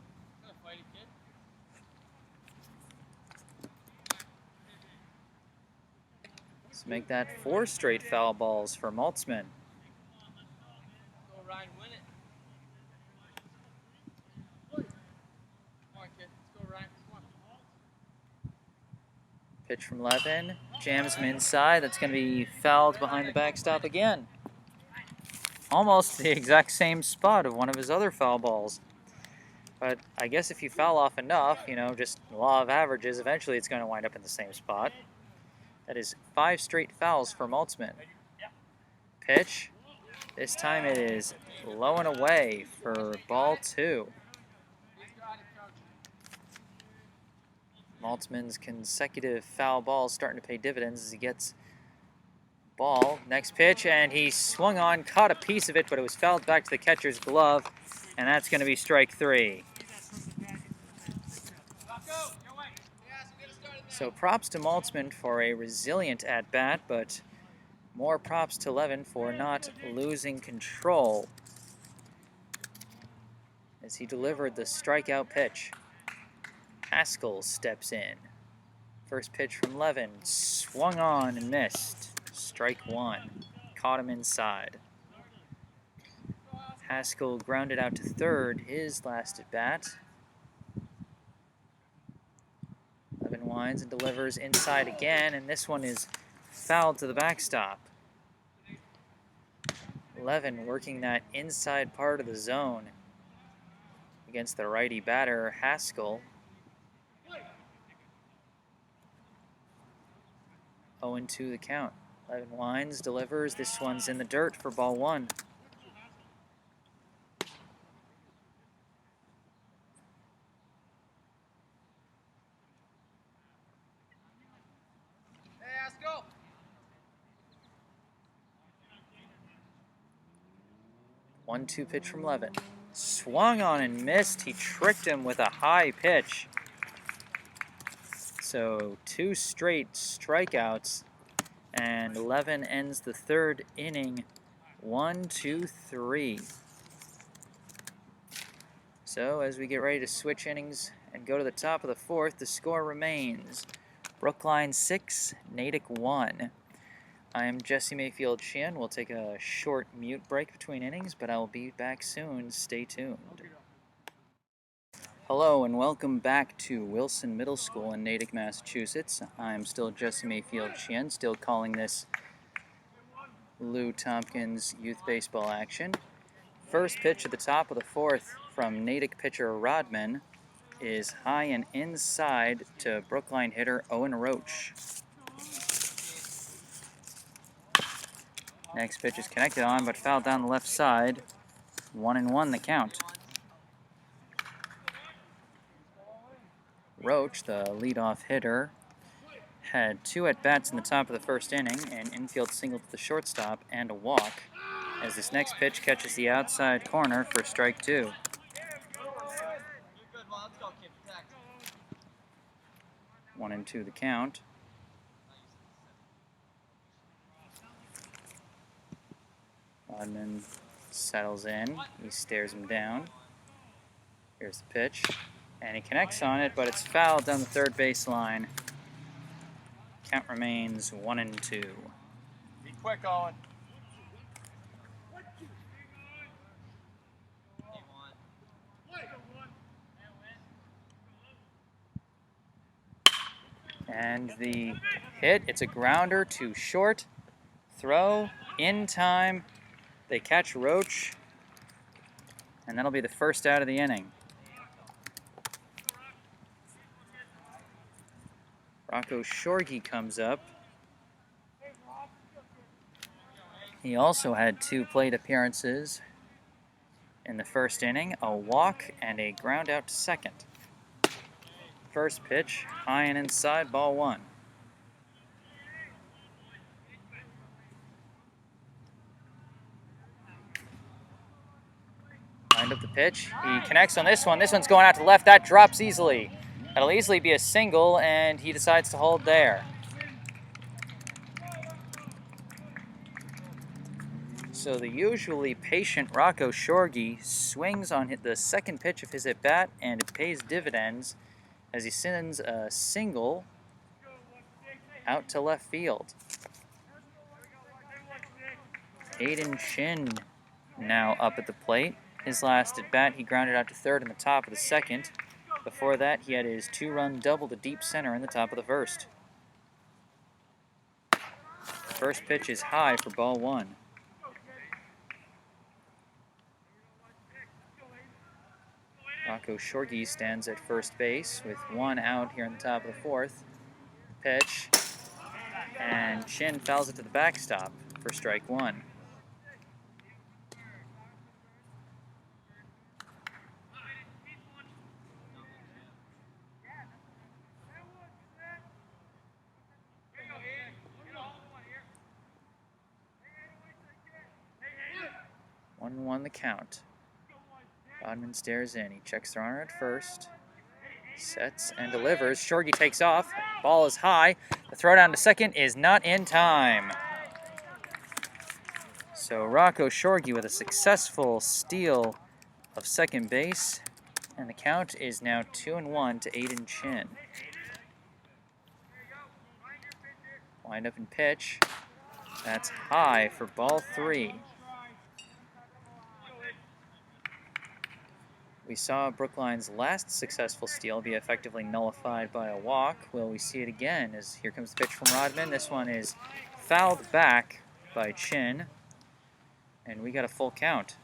Let's make that 4 straight foul balls for Maltzman. Pitch from Levin, jams him inside. That's going to be fouled behind the backstop again. Almost the exact same spot of one of his other foul balls. But I guess if you foul off enough, just law of averages, eventually it's going to wind up in the same spot. That is 5 straight fouls for Maltzman. Pitch. This time it is low and away for ball 2. Maltzman's consecutive foul balls starting to pay dividends as he gets ball. Next pitch, and he swung on, caught a piece of it, but it was fouled back to the catcher's glove, and that's going to be strike 3. So props to Maltzman for a resilient at-bat, but more props to Levin for not losing control as he delivered the strikeout pitch. Haskell steps in. First pitch from Levin, swung on and missed. Strike 1. Caught him inside. Haskell grounded out to third, his last at bat. Levin winds and delivers inside again, and this one is fouled to the backstop. Levin working that inside part of the zone against the righty batter, Haskell. 0-2 the count. Levin winds, delivers. This one's in the dirt for ball 1. Hey, Haskell. 1-2 pitch from Levin. Swung on and missed. He tricked him with a high pitch. So 2 straight strikeouts, and Levin ends the third inning 1-2-3. So as we get ready to switch innings and go to the top of the 4th, the score remains Brookline 6, Natick 1. I am Jesse Mayfield-Sheehan. We'll take a short mute break between innings, but I will be back soon. Stay tuned. Hello and welcome back to Wilson Middle School in Natick, Massachusetts. I'm still Jesse Mayfield-Sheehan, still calling this Lou Tompkins youth baseball action. First pitch at the top of the 4th from Natick pitcher Rodman is high and inside to Brookline hitter Owen Roach. Next pitch is connected on but fouled down the left side. 1-1 the count. Roach, the leadoff hitter, had 2 at-bats in the top of the first inning, an infield single to the shortstop, and a walk, as this next pitch catches the outside corner for strike 2. 1-2 the count. Rodman settles in. He stares him down. Here's the pitch. And he connects on it, but it's fouled down the third baseline. Count remains 1-2. Be quick, Owen. And the hit, it's a grounder to short. Throw in time. They catch Roach. And that'll be the first out of the inning. Rocco Shorgy comes up. He also had 2 plate appearances in the first inning, a walk and a ground out to second. First pitch, high and inside, ball 1. Lined up the pitch. He connects on this one. This one's going out to left. That drops easily. That'll easily be a single, and he decides to hold there. So the usually patient Rocco Shorgy swings on the second pitch of his at-bat, and it pays dividends as he sends a single out to left field. Aiden Chin now up at the plate. His last at-bat, he grounded out to third in the top of the second. Before that, he had his 2-run double to deep center in the top of the first. First pitch is high for ball 1. Rocco Shorgy stands at first base with 1 out here in the top of the fourth. Pitch, and Chin fouls it to the backstop for strike 1. One the count. Rodman stares in. He checks the runner at first. Sets and delivers. Shorgy takes off. Ball is high. The throw down to second is not in time. So Rocco Shorgy with a successful steal of second base. And the count is now 2-1 to Aiden Chin. Wind up and pitch. That's high for ball 3. We saw Brookline's last successful steal be effectively nullified by a walk. Will we see it again? As here comes the pitch from Rodman. This one is fouled back by Chin. And we got a full count.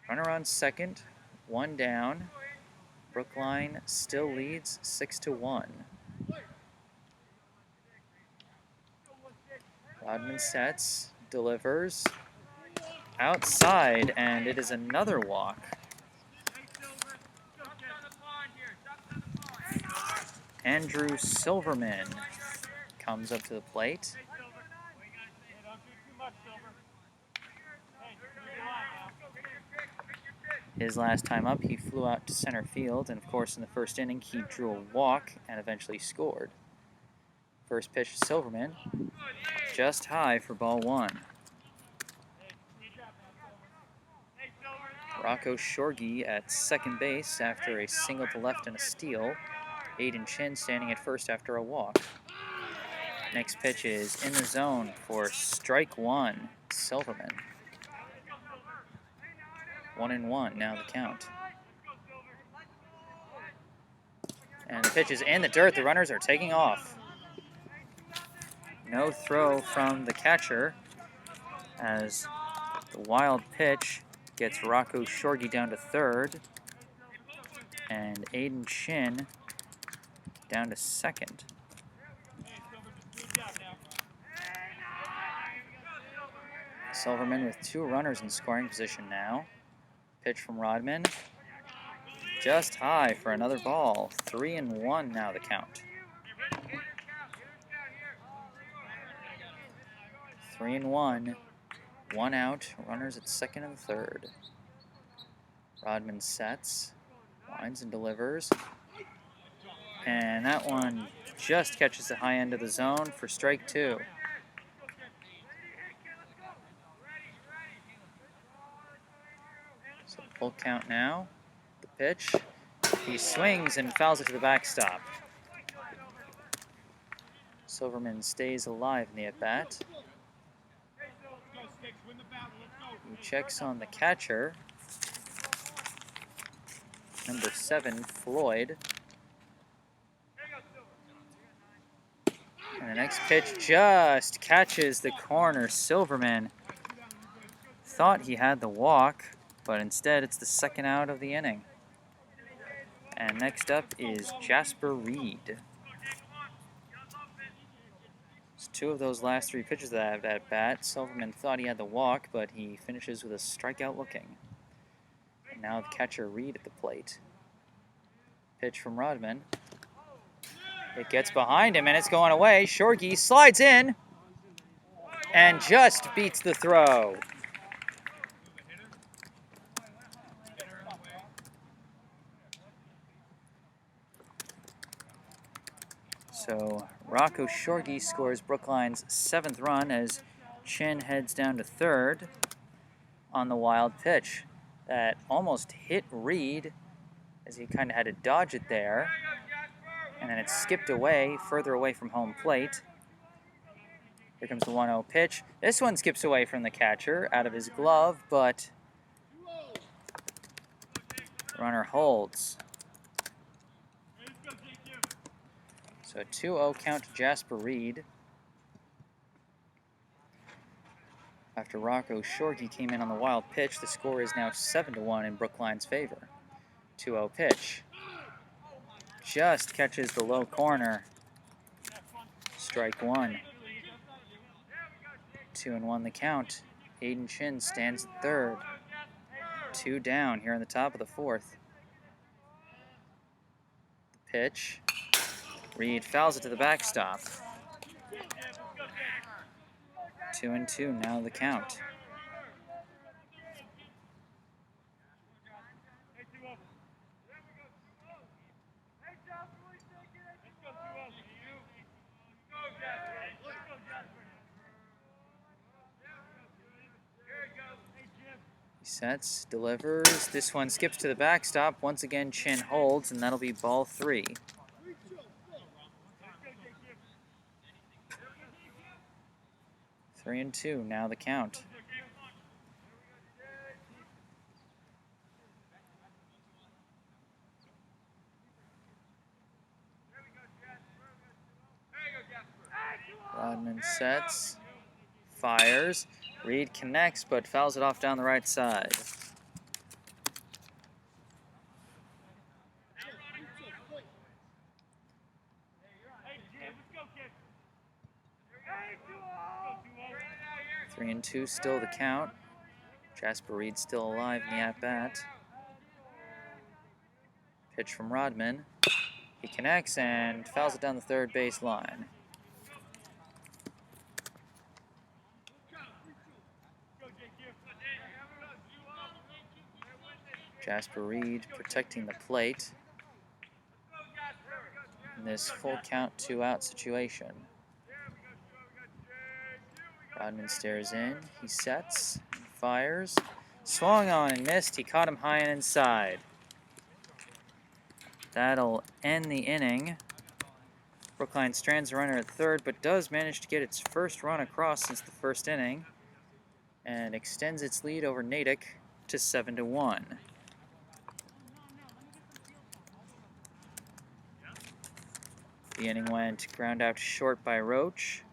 Runner on second, 1 down. Brookline still leads 6-1. Rodman sets, delivers. Outside, and it is another walk. Andrew Silverman comes up to the plate. His last time up, he flew out to center field, and of course in the first inning, he drew a walk and eventually scored. First pitch to Silverman, just high for ball 1. Rocco Shorgy at second base after a single to left and a steal. Aiden Chin standing at first after a walk. Next pitch is in the zone for strike 1, Silverman. 1-1, now the count. And the pitch is in the dirt. The runners are taking off. No throw from the catcher as the wild pitch gets Rocco Shorgy down to third, and Aiden Chin down to second. Silverman with 2 runners in scoring position now. Pitch from Rodman. just high for another ball. 3-1 now the count. 3-1. 1 out. Runners at second and third. Rodman sets. Winds and delivers. And that one just catches the high end of the zone for strike 2. So full count now. The pitch. He swings and fouls it to the backstop. Silverman stays alive in the at-bat. He checks on the catcher. Number 7, Floyd. And the next pitch just catches the corner. Silverman thought he had the walk, but instead it's the second out of the inning. And next up is Jasper Reed. It's 2 of those last 3 pitches that at bat. Silverman thought he had the walk, but he finishes with a strikeout looking. And now the catcher Reed at the plate. Pitch from Rodman. It gets behind him and it's going away. Shorgy slides in and just beats the throw. So Rocco Shorgy scores Brookline's 7th run as Chin heads down to third on the wild pitch. That almost hit Reed as he kind of had to dodge it there. And then it skipped away, further away from home plate. Here comes the 1-0 pitch. This one skips away from the catcher, out of his glove, but the runner holds. So a 2-0 count to Jasper Reed. After Rocco Shorgy came in on the wild pitch, the score is now 7-1 in Brookline's favor. 2-0 pitch. Just catches the low corner. Strike 1. 2-1 the count. Hayden Chin stands at third. 2 down here in the top of the 4th. The pitch. Reed fouls it to the backstop. 2-2 now the count. Sets, delivers. This one skips to the backstop. Once again, Chin holds, and that'll be ball 3. Three and 2, now the count. Rodman sets, fires. Reed connects, but fouls it off down the right side. Three and 2, still the count. Jasper Reed still alive in the at-bat. Pitch from Rodman. He connects and fouls it down the third base line. Jasper Reed protecting the plate in this full count 2-out situation. Rodman stares in, he sets, and fires. Swung on and missed, he caught him high and inside. That'll end the inning. Brookline strands the runner at third, but does manage to get its first run across since the first inning, and extends its lead over Natick to 7-1. The inning went ground out short by Roach,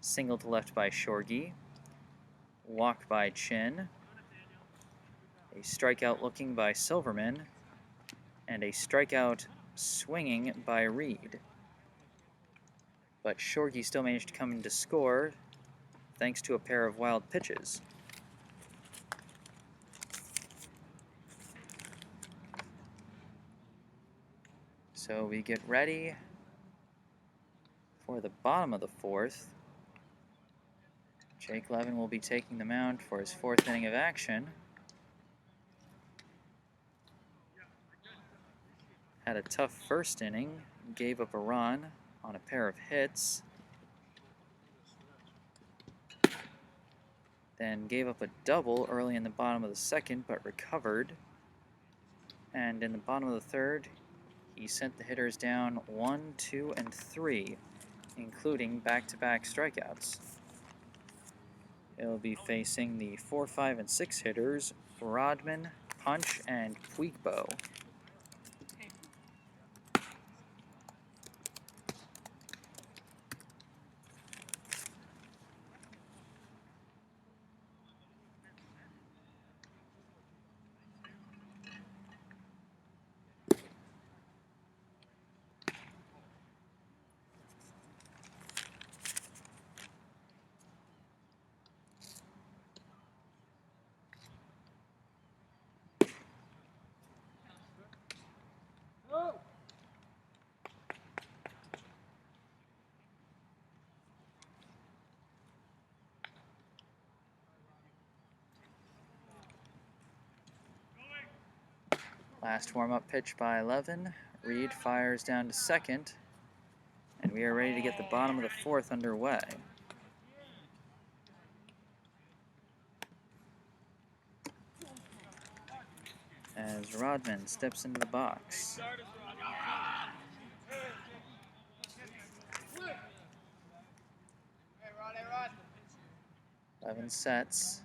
single to left by Shorgy, walk by Chin, a strikeout looking by Silverman, and a strikeout swinging by Reed. But Shorgy still managed to come in to score thanks to a pair of wild pitches. So we get ready for the bottom of the fourth. Jake Levin will be taking the mound for his fourth inning of action. Had a tough first inning, gave up a run on a pair of hits, then gave up a double early in the bottom of the second, but recovered. And in the bottom of the third, he sent the hitters down 1, 2, and 3, including back-to-back strikeouts. He'll be facing the 4, 5, and 6 hitters, Rodman, Punch, and Puigbo. Last warm-up pitch by Levin. Reed fires down to second, and we are ready to get the bottom of the fourth underway. As Rodman steps into the box. Levin sets.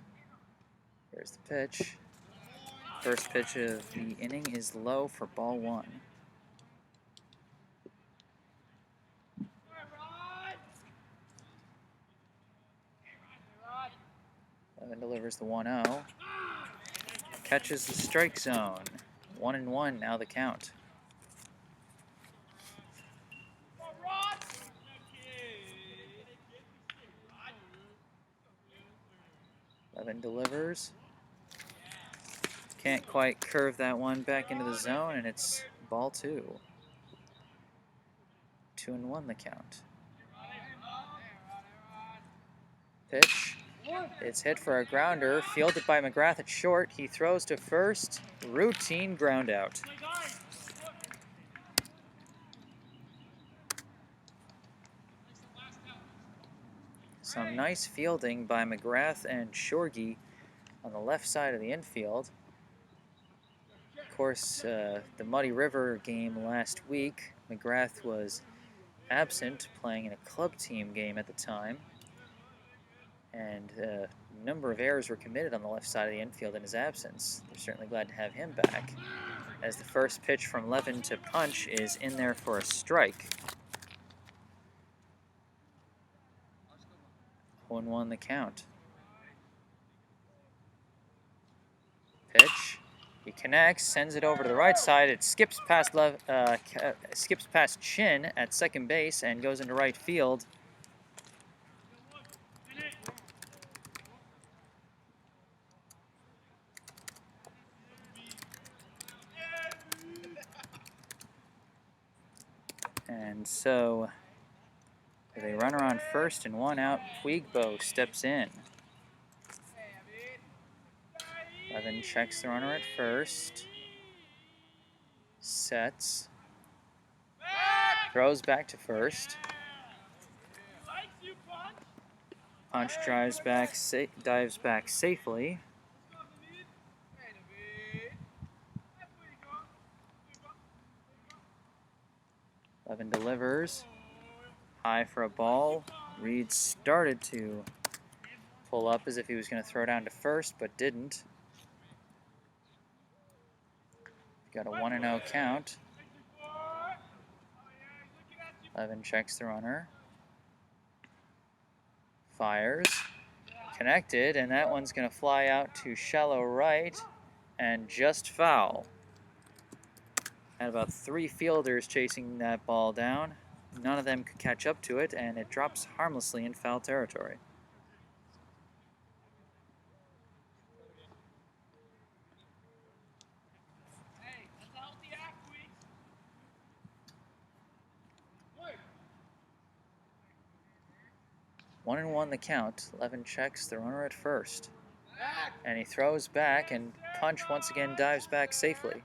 Here's the pitch. First pitch of the inning is low for ball 1. Levin delivers the 1-0. Catches the strike zone. 1-1 now the count. Levin delivers. Can't quite curve that one back into the zone, and it's ball 2. 2-1 the count. Pitch. It's hit for a grounder, fielded by McGrath at short. He throws to first. Routine ground out. Some nice fielding by McGrath and Shorgy on the left side of the infield. Of course, the Muddy River game last week, McGrath was absent, playing in a club team game at the time. And a number of errors were committed on the left side of the infield in his absence. They're certainly glad to have him back, as the first pitch from Levin to Punch is in there for a strike. 1-1 the count. Pitch. He connects, sends it over to the right side. It skips past Chin at second base and goes into right field. And so, with a runner on first and 1 out, Puigbo steps in. Levin checks the runner at first. Sets. Throws back to first. Punch dives back safely. Levin delivers. High for a ball. Reed started to pull up as if he was going to throw down to first, but didn't. Got a 1-0 count. Levin checks the runner. Fires. Connected, and that one's going to fly out to shallow right and just foul. Had about 3 fielders chasing that ball down. None of them could catch up to it, and it drops harmlessly in foul territory. 1-1 the count. Levin checks the runner at first. And he throws back, and Punch once again dives back safely.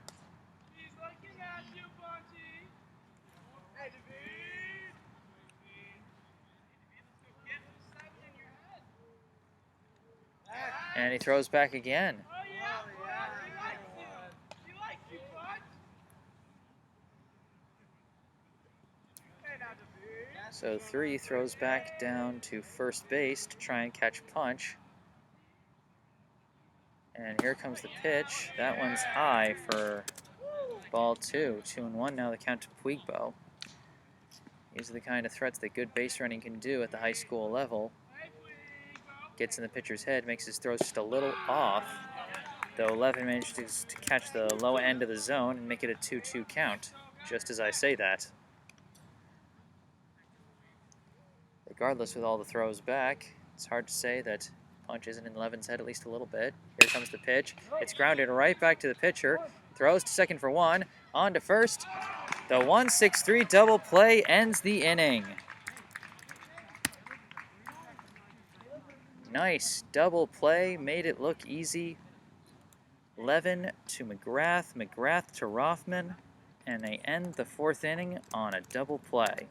And he throws back again. So 3 throws back down to first base to try and catch Punch. And here comes the pitch. That one's high for ball 2. 2-1 now the count to Puigbo. These are the kind of threats that good base running can do at the high school level. Gets in the pitcher's head, makes his throws just a little off, though Levin manages to catch the low end of the zone and make it a 2-2 count, just as I say that. Regardless, with all the throws back, it's hard to say that Punch isn't in Levin's head at least a little bit. Here comes the pitch. It's grounded right back to the pitcher. Throws to second for 1. On to first. The 1-6-3 double play ends the inning. Nice double play, made it look easy. Levin to McGrath, McGrath to Rothman, and they end the 4th inning on a double play.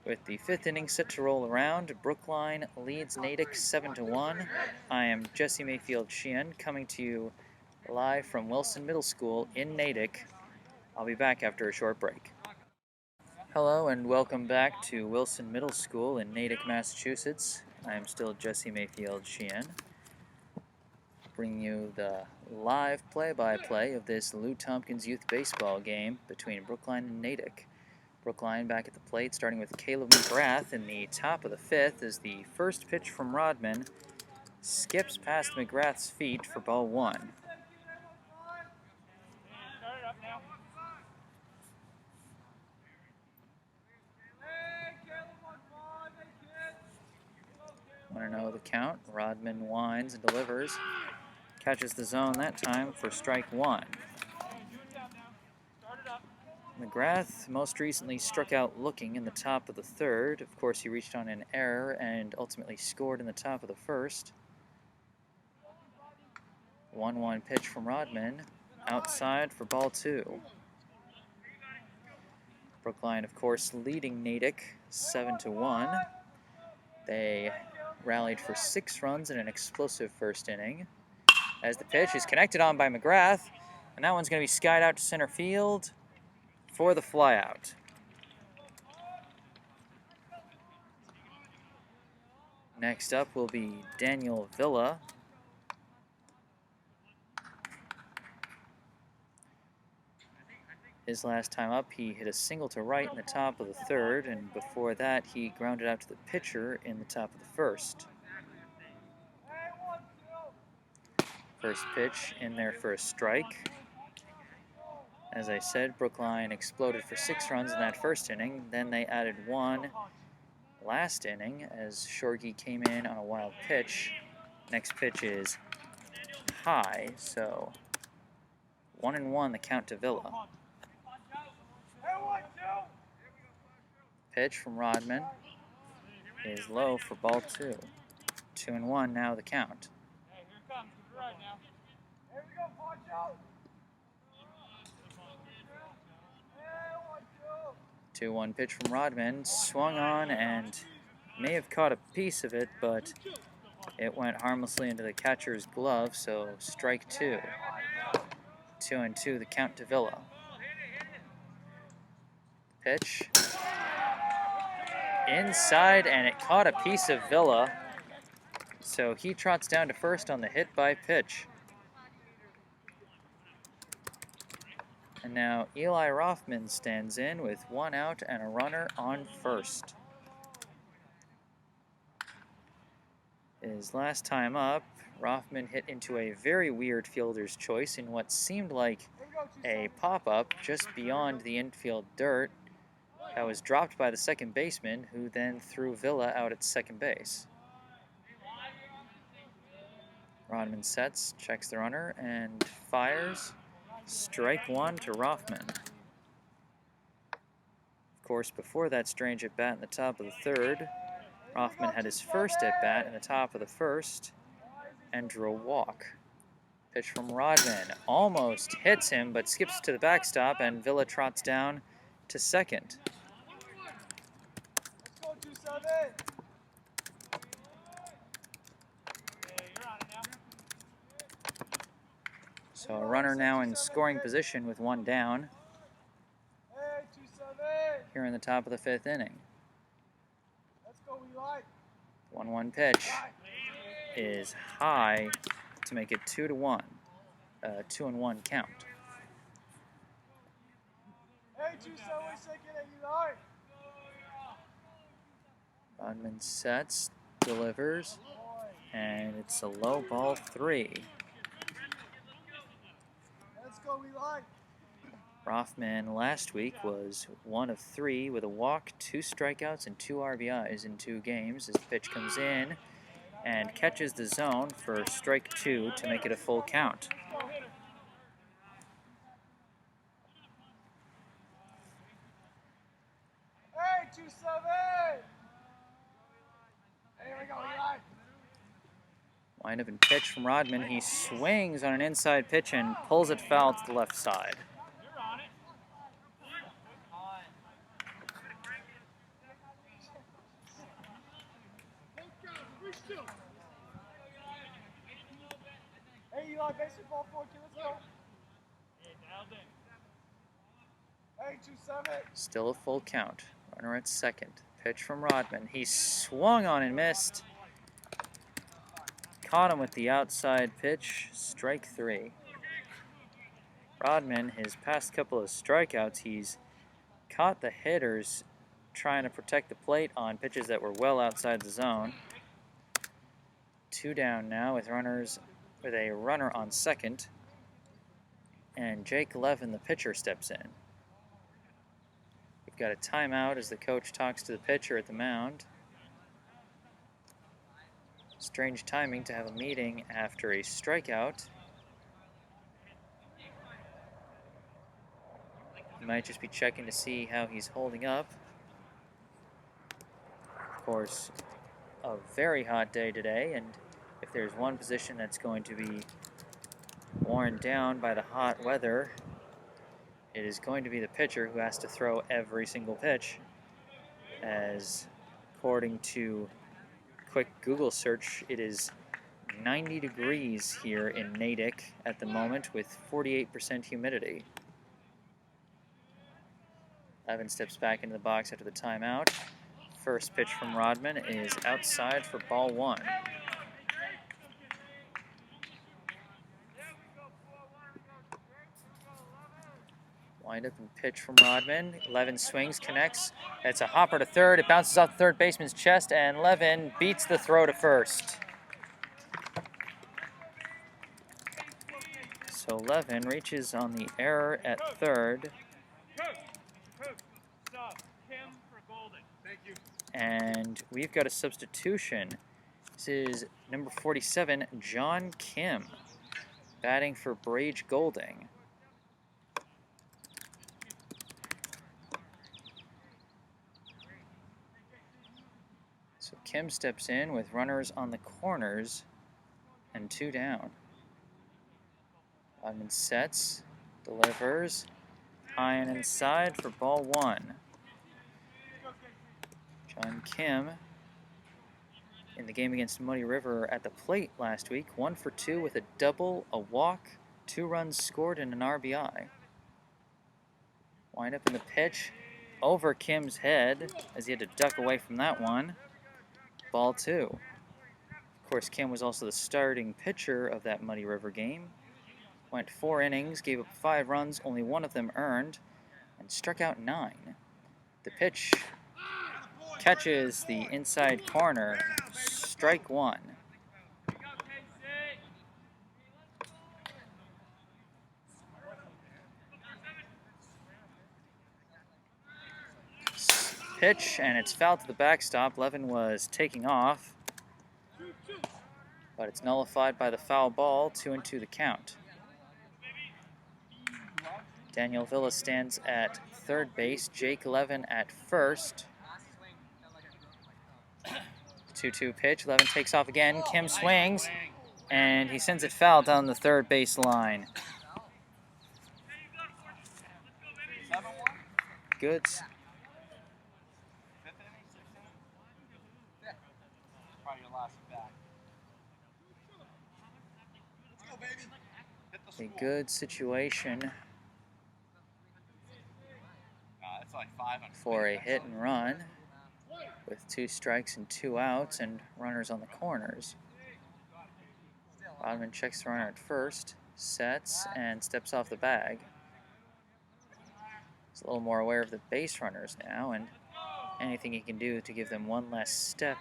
With the 5th inning set to roll around, Brookline leads Natick 7-1. I am Jesse Mayfield-Sheehan, coming to you live from Wilson Middle School in Natick. I'll be back after a short break. Hello and welcome back to Wilson Middle School in Natick, Massachusetts. I am still Jesse Mayfield-Sheehan, bringing you the live play-by-play of this Lou Tompkins youth baseball game between Brookline and Natick. Brookline back at the plate, starting with Caleb McGrath in the top of the 5th as the first pitch from Rodman skips past McGrath's feet for ball 1. Want to know the count? Rodman winds and delivers. Catches the zone that time for strike 1. McGrath most recently struck out looking in the top of the 3rd. Of course, he reached on an error and ultimately scored in the top of the 1st. 1-1 pitch from Rodman, outside for ball 2. Brookline, of course, leading Natick 7-1. They rallied for 6 runs in an explosive first inning. As the pitch is connected on by McGrath, and that one's going to be skied out to center field for the flyout. Next up will be Daniel Villa. His last time up, he hit a single to right in the top of the 3rd, and before that, he grounded out to the pitcher in the top of the 1st. First pitch in there for a strike. As I said, Brookline exploded for 6 runs in that first inning. Then they added 1 last inning as Shorgy came in on a wild pitch. Next pitch is high, so 1-1 the count to Villa. Pitch from Rodman is low for ball 2. 2-1 now the count. 2-1 pitch from Rodman, swung on and may have caught a piece of it, but it went harmlessly into the catcher's glove, so strike 2. 2-2 the count to Villa. Pitch. Inside, and it caught a piece of Villa, so he trots down to first on the hit by pitch. And now Eli Rothman stands in with 1 out and a runner on first. His last time up, Rothman hit into a very weird fielder's choice in what seemed like a pop-up just beyond the infield dirt that was dropped by the second baseman, who then threw Villa out at second base. Rodman sets, checks the runner, and fires. Strike 1 to Rothman. Of course, before that strange at bat in the top of the 3rd, Rothman had his first at-bat in the top of the first and drew a walk. Pitch from Rodman almost hits him, but skips to the backstop, and Villa trots down to second. So a runner now in scoring position with one down here in the top of the fifth inning. 1-1 pitch is high to make it 2-1, 2-1 count. Rodman sets, delivers, and it's a low ball 3. Rothman last week was 1 of 3 with a walk, 2 strikeouts, and 2 RBIs in 2 games. As the pitch comes in and catches the zone for strike 2 to make it a full count. Wind up and pitch from Rodman. He swings on an inside pitch and pulls it foul to the left side. Still a full count. Runner at second. Pitch from Rodman. He swung on and missed. Caught him with the outside pitch. Strike 3. Rodman, his past couple of strikeouts, he's caught the hitters trying to protect the plate on pitches that were well outside the zone. 2 down now with a runner on second. And Jake Levin, the pitcher, steps in. We've got a timeout as the coach talks to the pitcher at the mound. Strange timing to have a meeting after a strikeout. He might just be checking to see how he's holding up. Of course, a very hot day today, and if there's one position that's going to be worn down by the hot weather, it is going to be the pitcher, who has to throw every single pitch, as according to quick Google search, it is 90 degrees here in Natick at the moment with 48% humidity. Levin steps back into the box after the timeout. First pitch from Rodman is outside for ball 1. Wind up and pitch from Rodman. Levin swings, connects. It's a hopper to third. It bounces off the third baseman's chest, and Levin beats the throw to first. So Levin reaches on the error at third. And we've got a substitution. This is number 47, John Kim, batting for Brage Golding. So Kim steps in with runners on the corners and 2 down. Rodman sets, delivers, high and inside for ball 1. John Kim, in the game against Muddy River at the plate last week, 1 for 2 with a double, a walk, 2 runs scored, and an RBI. Wind up in the pitch over Kim's head as he had to duck away from that one. Ball 2. Of course, Kim was also the starting pitcher of that Muddy River game. Went 4 innings, gave up 5 runs, only 1 of them earned, and struck out 9. The pitch catches the inside corner. Strike 1. Pitch, and it's fouled to the backstop. Levin was taking off, but it's nullified by the foul ball. 2-2 the count. Daniel Villa stands at third base. Jake Levin at first. 2-2 pitch. Levin takes off again. Kim swings, and he sends it foul down the third base line. Good. A good situation for a hit and run with 2 strikes and 2 outs and runners on the corners. Rodman checks the runner at first, sets, and steps off the bag. He's a little more aware of the base runners now, and anything he can do to give them one less step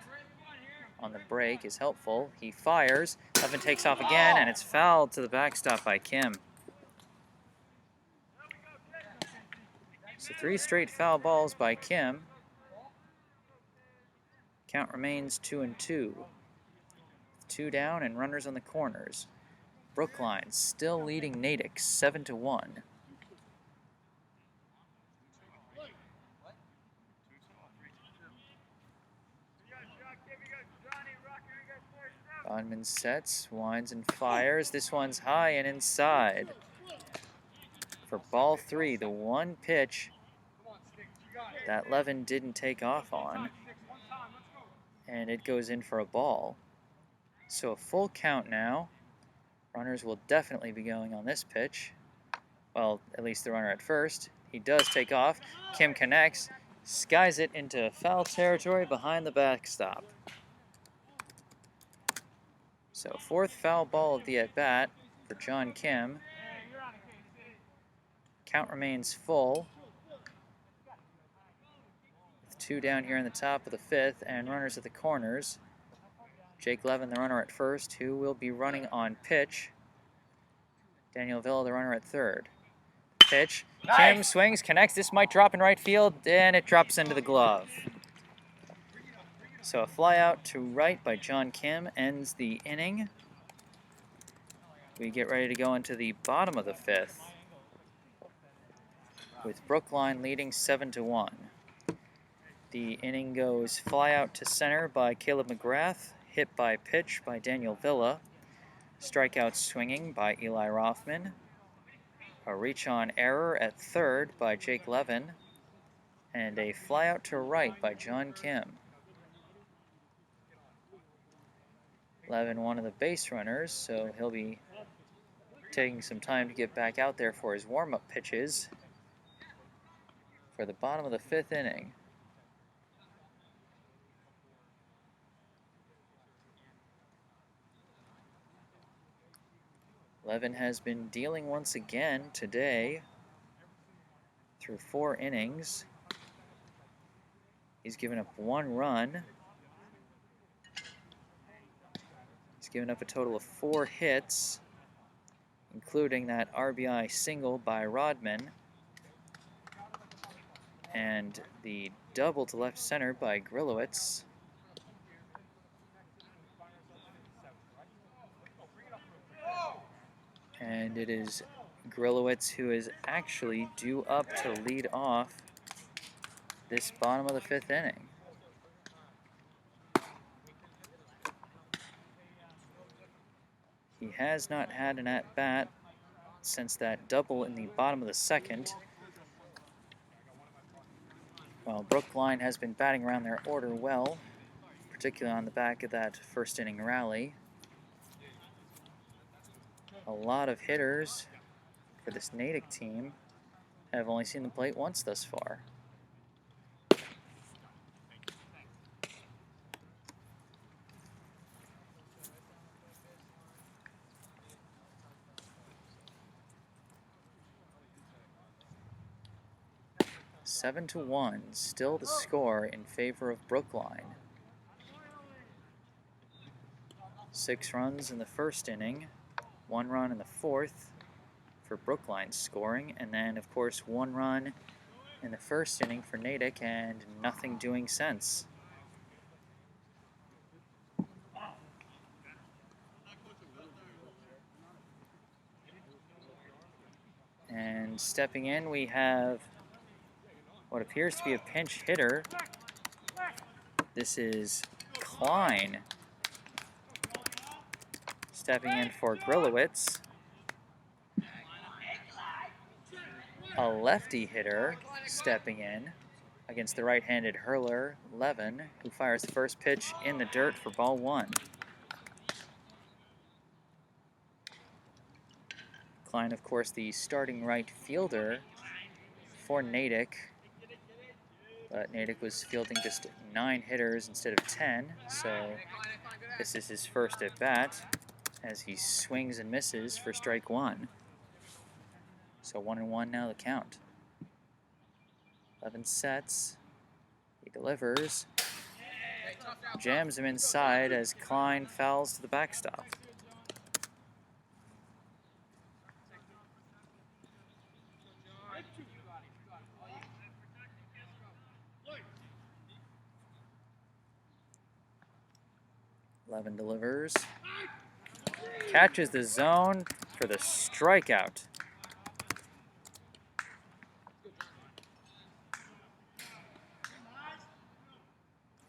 on the break is helpful. He fires, Levin takes off again, and it's fouled to the backstop by Kim. So 3 straight foul balls by Kim. Count remains 2-2. 2 down and runners on the corners. Brookline still leading Natick 7-1. Rodman sets, winds and fires. This one's high and inside. For ball 3, the one pitch that Levin didn't take off on. And it goes in for a ball. So a full count now. Runners will definitely be going on this pitch. Well, at least the runner at first. He does take off. Kim connects, skies it into foul territory behind the backstop. So 4th foul ball of the at-bat for John Kim. Count remains full. With 2 down here in the top of the 5th and runners at the corners. Jake Levin, the runner at first, who will be running on pitch. Daniel Villa, the runner at third. Pitch. Kim swings, connects. This might drop in right field, and it drops into the glove. So a fly out to right by John Kim ends the inning. We get ready to go into the bottom of the 5th, with Brookline leading 7-1. The inning goes fly out to center by Caleb McGrath, hit by pitch by Daniel Villa, strikeout swinging by Eli Rothman, a reach on error at third by Jake Levin, and a fly out to right by John Kim. Levin, one of the base runners, so he'll be taking some time to get back out there for his warm-up pitches for the bottom of the 5th inning. Levin has been dealing once again today through 4 innings. He's given up 1 run. He's given up a total of 4 hits, including that RBI single by Rodman and the double to left center by Grillowitz. And it is Grillowitz who is actually due up to lead off this bottom of the 5th inning. He has not had an at-bat since that double in the bottom of the 2nd. While Brookline has been batting around their order well, particularly on the back of that 1st inning rally. A lot of hitters for this Natick team have only seen the plate once thus far. Seven to 1, still the score in favor of Brookline. 6 runs in the 1st inning. 1 run in the 4th for Brookline's scoring, and then, of course, 1 run in the 1st inning for Natick, and nothing doing since. And stepping in, we have what appears to be a pinch hitter. This is Klein stepping in for Grillowitz. A lefty hitter stepping in against the right-handed hurler, Levin, who fires the first pitch in the dirt for ball 1. Klein, of course, the starting right fielder for Natick, but Natick was fielding just 9 hitters instead of 10, so this is his first at bat as he swings and misses for strike 1. So 1-1 now the count. Levin sets, he delivers, jams him inside as Klein fouls to the backstop. Levin delivers, catches the zone for the strikeout.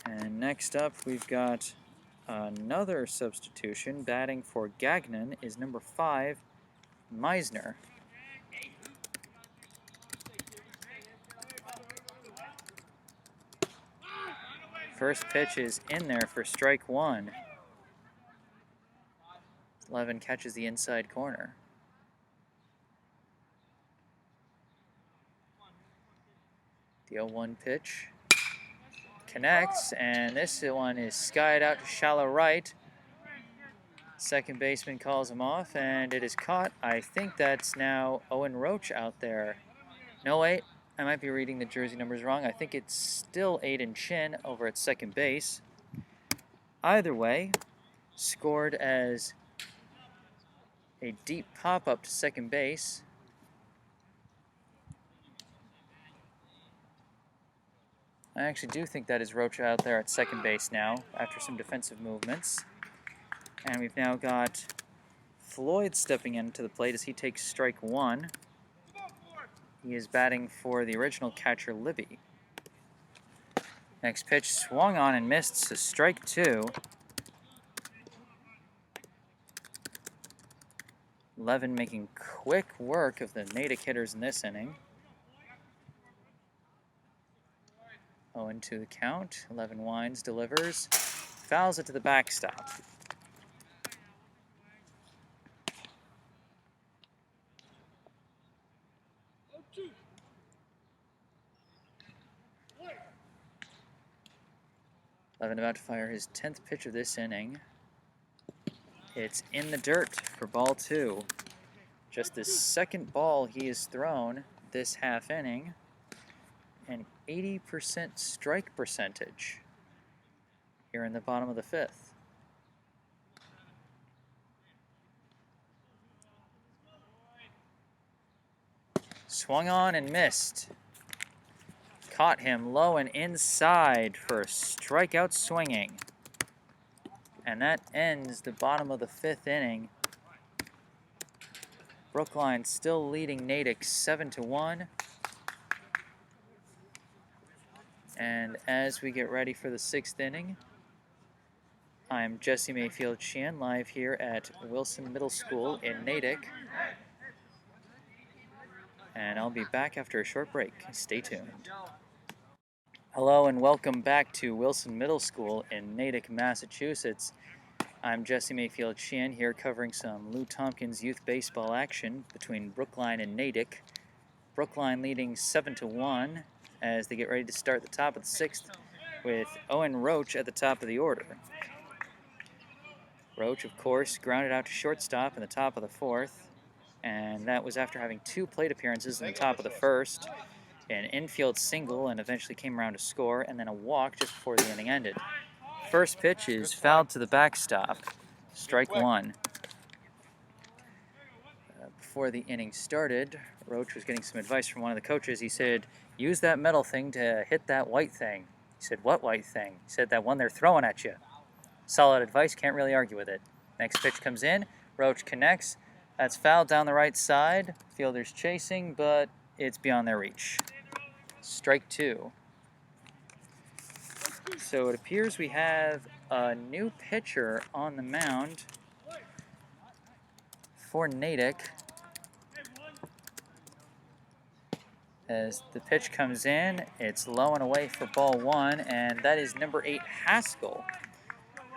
And next up, we've got another substitution. Batting for Gagnon is number 5, Meisner. First pitch is in there for strike 1. Levin catches the inside corner. The 0-1 pitch connects, and this one is skied out to shallow right. Second baseman calls him off, and it is caught. I think that's now Owen Roach out there. No, wait, I might be reading the jersey numbers wrong. I think it's still Aiden Chin over at second base. Either way, scored as a deep pop-up to second base. I actually do think that is Rocha out there at second base now after some defensive movements. And we've now got Floyd stepping into the plate as he takes strike 1. He is batting for the original catcher, Libby. Next pitch swung on and missed, so strike 2. Levin making quick work of the Natick hitters in this inning. 0-2 the count. Levin winds, delivers, fouls it to the backstop. Levin about to fire his 10th pitch of this inning. It's in the dirt for ball 2. Just the second ball he has thrown this half inning. An 80% strike percentage here in the bottom of the 5th. Swung on and missed. Caught him low and inside for a strikeout swinging. And that ends the bottom of the 5th inning. Brookline still leading Natick 7-1. And as we get ready for the 6th inning, I'm Jesse Mayfield-Sheehan, live here at Wilson Middle School in Natick. And I'll be back after a short break. Stay tuned. Hello and welcome back to Wilson Middle School in Natick, Massachusetts. I'm Jesse Mayfield-Sheehan here covering some Lou Tompkins youth baseball action between Brookline and Natick. Brookline leading 7-1 as they get ready to start the top of the 6th with Owen Roach at the top of the order. Roach, of course, grounded out to shortstop in the top of the 4th, and that was after having 2 plate appearances in the top of the 1st, an infield single, and eventually came around to score, and then a walk just before the inning ended. First pitch is fouled to the backstop, strike 1. Before the inning started, Roach was getting some advice from one of the coaches. He said, use that metal thing to hit that white thing. He said, what white thing? He said, that one they're throwing at you. Solid advice, can't really argue with it. Next pitch comes in, Roach connects. That's fouled down the right side. Fielder's chasing, but it's beyond their reach. Strike 2. So it appears we have a new pitcher on the mound for Natick. As the pitch comes in, it's low and away for ball one, and that is number 8, Haskell,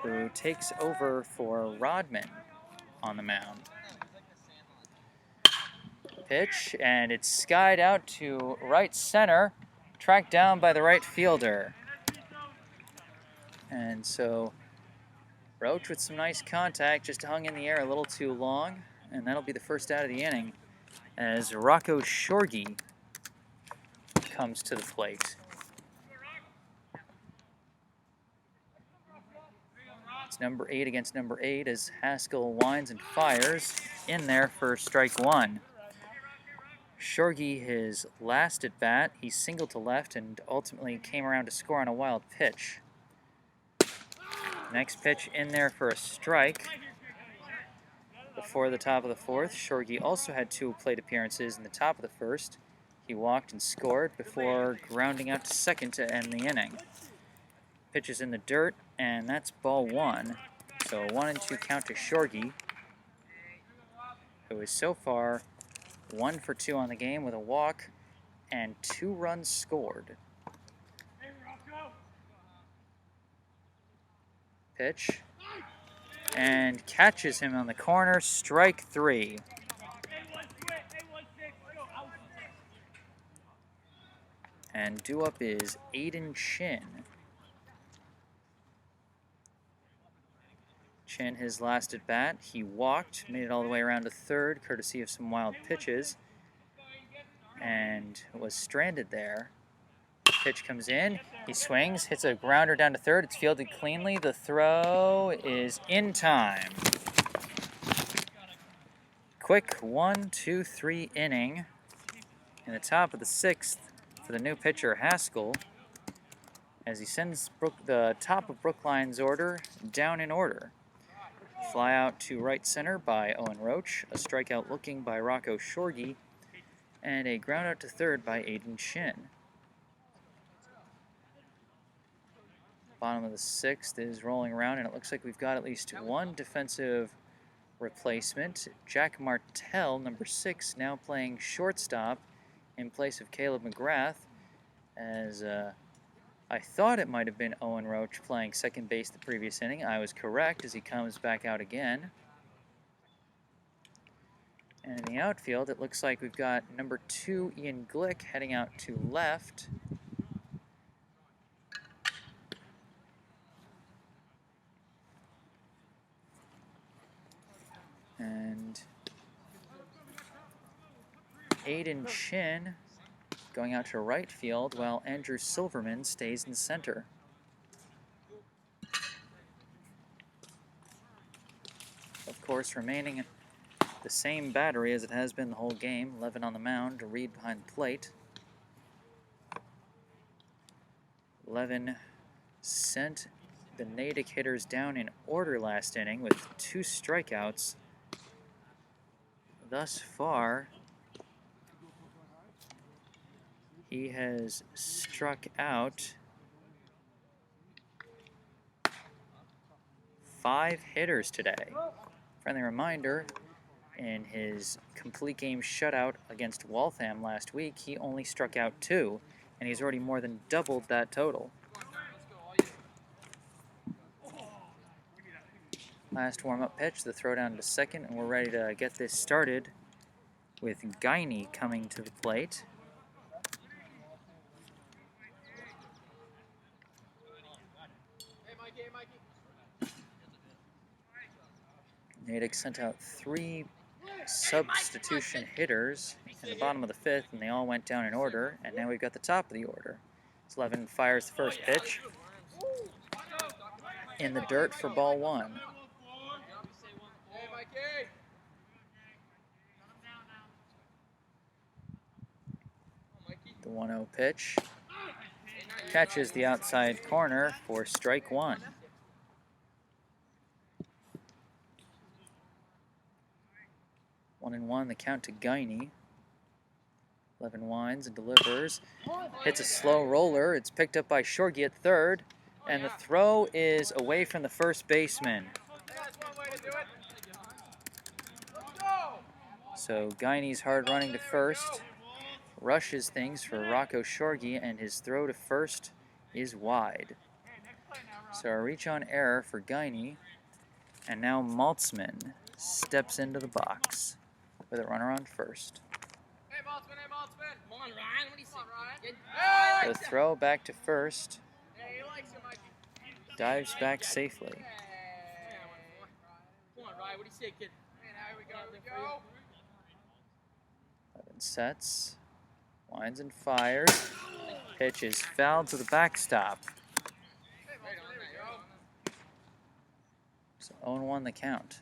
who takes over for Rodman on the mound. Pitch, and it's skied out to right center, tracked down by the right fielder. And so Roach with some nice contact, just hung in the air a little too long, and that'll be the first out of the inning as Rocco Shorgy comes to the plate. It's number 8 against number 8 as Haskell winds and fires in there for strike one. Shorgy, his last at bat, he singled to left and ultimately came around to score on a wild pitch. Next pitch in there for a strike. Before the top of the fourth, Shorgy also had 2 plate appearances in the top of the first. He walked and scored before grounding out to second to end the inning. Pitch is in the dirt, and that's ball one. So a 1-2 count to Shorgy, who is so far 1 for 2 on the game with a walk and 2 runs scored. Pitch, and catches him on the corner, strike 3. And due up is Aiden Chin. Chin, his last at bat, he walked, made it all the way around to third, courtesy of some wild pitches, and was stranded there. Pitch comes in, he swings, hits a grounder down to third, it's fielded cleanly, the throw is in time. Quick 1-2-3 inning in the top of the 6th for the new pitcher Haskell, as he sends the top of Brookline's order down in order. Fly out to right center by Owen Roach, a strikeout looking by Rocco Shorgy, and a ground out to third by Aiden Shin. Bottom of the 6th is rolling around, and it looks like we've got at least one defensive replacement. Jack Martell, number 6, now playing shortstop in place of Caleb McGrath, as I thought it might have been Owen Roach playing second base the previous inning. I was correct as he comes back out again. And in the outfield, it looks like we've got number 2, Ian Glick, heading out to left. And Aiden Chin going out to right field while Andrew Silverman stays in center. Of course, remaining the same battery as it has been the whole game. Levin on the mound, Reed behind the plate. Levin sent the Natick hitters down in order last inning with 2 strikeouts. Thus far, he has struck out 5 hitters today. Friendly reminder, in his complete game shutout against Waltham last week, he only struck out 2, and he's already more than doubled that total. Last warm-up pitch, the throw down to second, and we're ready to get this started with Guiney coming to the plate. Natick sent out 3 substitution hitters in the bottom of the 5th, and they all went down in order, and now we've got the top of the order. So Levin fires the first pitch in the dirt for ball 1. The 1-0 pitch catches the outside corner for strike 1. One and one, the count to Guiney. Levin winds and delivers. Hits a slow roller. It's picked up by Shorgy at third. And the throw is away from the first baseman. So Guiney's hard running to first, rushes things for Rocco Shorgy, and his throw to first is wide. So a reach on error for Guiney, and now Maltzman steps into the box with a runner on first. Hey, Maltzman, hey, Maltzman. Come on, Ryan. What do you say? Ryan. The throw back to first, Hey, he likes you, Mikey. dives back safely. Come on, Ryan. What do you say, kid? Hey, now here we go. 11 sets, winds and fires. Pitch is fouled to the backstop. So 0-1 the count.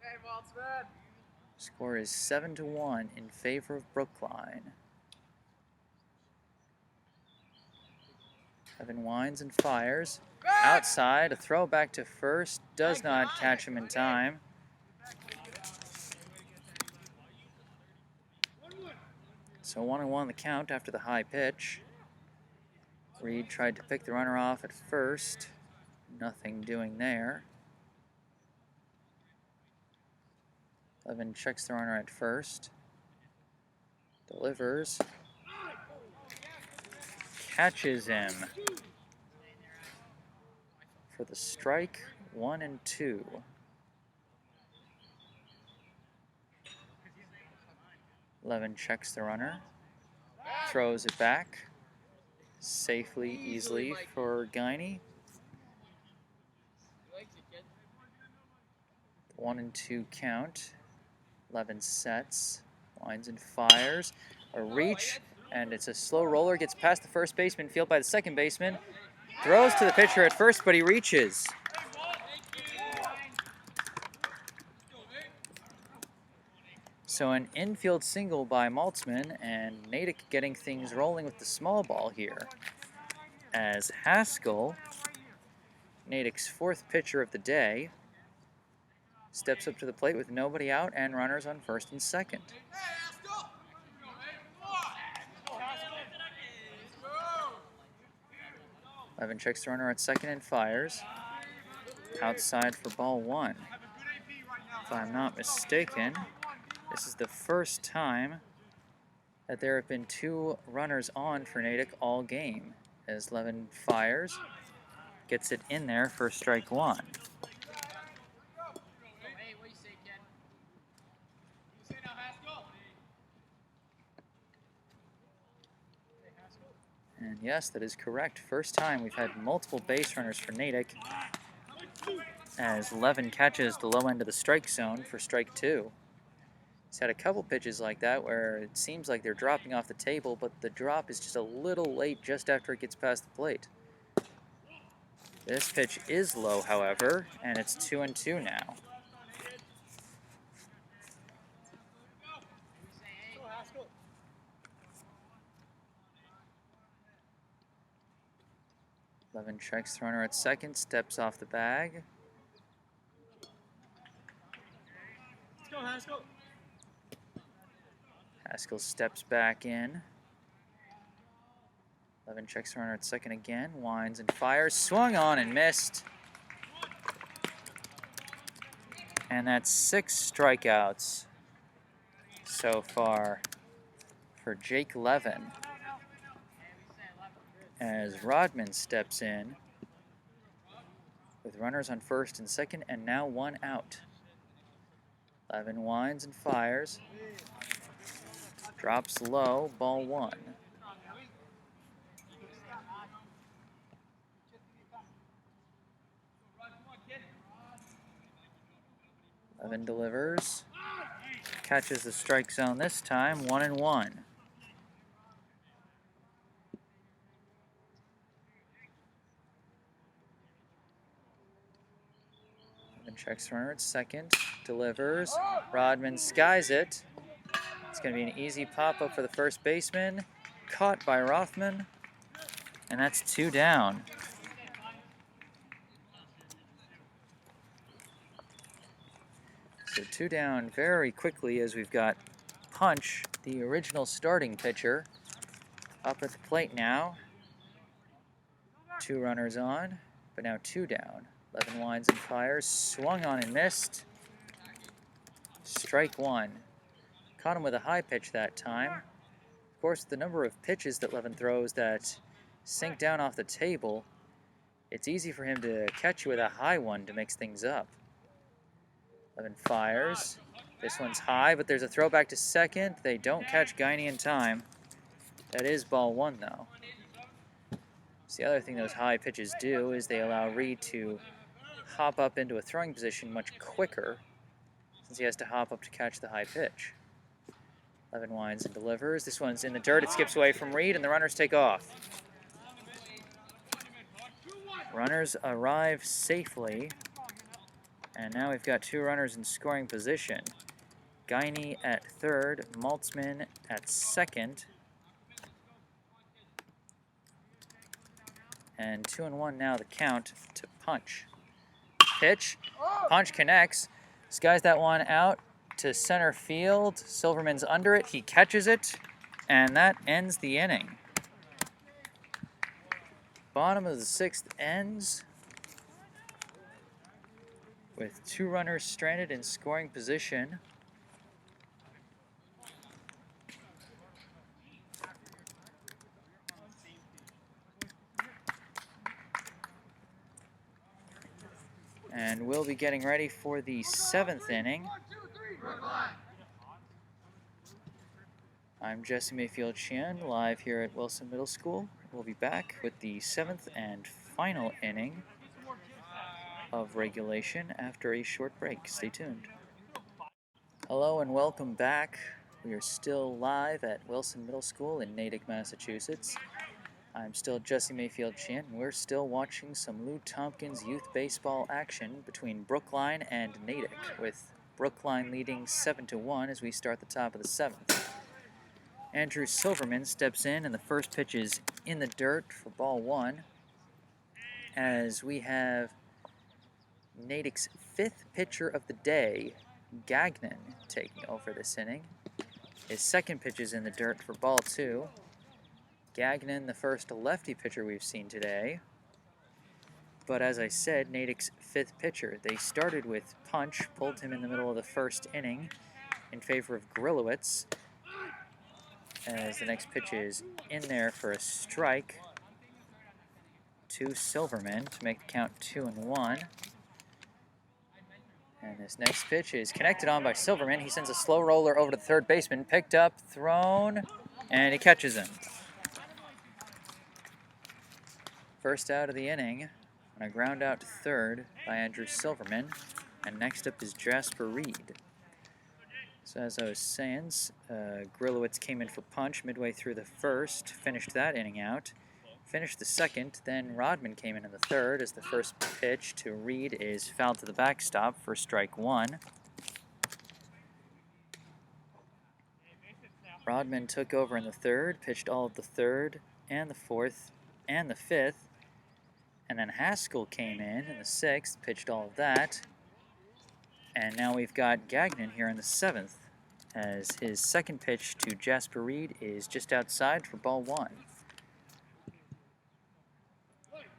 Hey, Maltzman. Score is 7-1 in favor of Brookline. Evan winds and fires. Outside, a throw back to first. Does not catch him in time. So 1-1 the count after the high pitch. Reed tried to pick the runner off at first. Nothing doing there. Evan checks the runner at first. Delivers. Catches him for the strike, 1-2. Levin checks the runner, throws it back safely, easily for Guiney. 1-2 count. 11 sets, winds and fires, a reach, and it's a slow roller, gets past the first baseman, field by the second baseman, throws to the pitcher at first, but he reaches. So an infield single by Maltzman, and Natick getting things rolling with the small ball here. As Haskell, Natick's fourth pitcher of the day, steps up to the plate with nobody out and runners on first and second. Levin checks the runner at second and fires. Outside for ball one. If I'm not mistaken, this is the first time that there have been two runners on for Natick all game. As Levin fires, gets it in there for strike one. And yes, that is correct. First time we've had multiple base runners for Natick, as Levin catches the low end of the strike zone for strike two. He's had a couple pitches like that where it seems like they're dropping off the table, but the drop is just a little late just after it gets past the plate. This pitch is low, however, and it's 2-2 now. Levin checks the runner at second, steps off the bag. Let's go, Haskell. Haskell steps back in. Levin checks the runner at second again, winds and fires, swung on and missed. And that's 6 strikeouts so far for Jake Levin, as Rodman steps in with runners on first and second and now one out. Levin winds and fires, drops low, ball one. Levin delivers, catches the strike zone this time, 1-1. Checks runner at second, delivers. Rodman skies it. It's going to be an easy pop-up for the first baseman. Caught by Rothman, and that's 2 down. So 2 down very quickly as we've got Punch, the original starting pitcher, Up at the plate now. 2 runners on, but now 2 down. 11 winds and fires. Swung on and missed. Strike 1. Caught him with a high pitch that time. Of course, the number of pitches that Levin throws that sink down off the table, it's easy for him to catch you with a high one to mix things up. Levin fires. This one's high, but there's a throw back to second. They don't catch Guiney in time. That is ball 1, though. So the other thing those high pitches do is they allow Reed to hop up into a throwing position much quicker, since he has to hop up to catch the high pitch. 11 winds and delivers. This one's in the dirt. It skips away from Reed, and the runners take off. Runners arrive safely, and now we've got 2 runners in scoring position. Guiney at third, Maltzman at second. And 2-1 now the count to Punch. Pitch. Punch connects. Skies that one out to center field. Silverman's under it. He catches it. And that ends the inning. Bottom of the 6th ends with 2 runners stranded in scoring position. And we'll be getting ready for the 7th inning. I'm Jesse Mayfield-Sheehan, live here at Wilson Middle School. We'll be back with the 7th and final inning of regulation after a short break. Stay tuned. Hello and welcome back. We are still live at Wilson Middle School in Natick, Massachusetts. I'm still Jesse Mayfield-Sheehan. We're still watching some Lou Tompkins youth baseball action between Brookline and Natick, with Brookline leading 7-1 as we start the top of the 7th. Andrew Silverman steps in, and the first pitch is in the dirt for ball 1, as we have Natick's 5th pitcher of the day, Gagnon, taking over this inning. His second pitch is in the dirt for ball 2. Gagnon, the first lefty pitcher we've seen today. But as I said, Natick's 5th pitcher. They started with Punch, pulled him in the middle of the first inning in favor of Grillowitz, as the next pitch is in there for a strike to Silverman to make the count 2-1. And this next pitch is connected on by Silverman. He sends a slow roller over to the third baseman, picked up, thrown, and he catches him. First out of the inning on a ground out to third by Andrew Silverman. And next up is Jasper Reed. So as I was saying, Grillowitz came in for Punch midway through the first, finished that inning out. Finished the second, then Rodman came in the third as the first pitch to Reed is fouled to the backstop for strike 1. Rodman took over in the third, pitched all of the third and the fourth and the fifth. And then Haskell came in the 6th, pitched all of that. And now we've got Gagnon here in the 7th, as his second pitch to Jasper Reed is just outside for ball 1.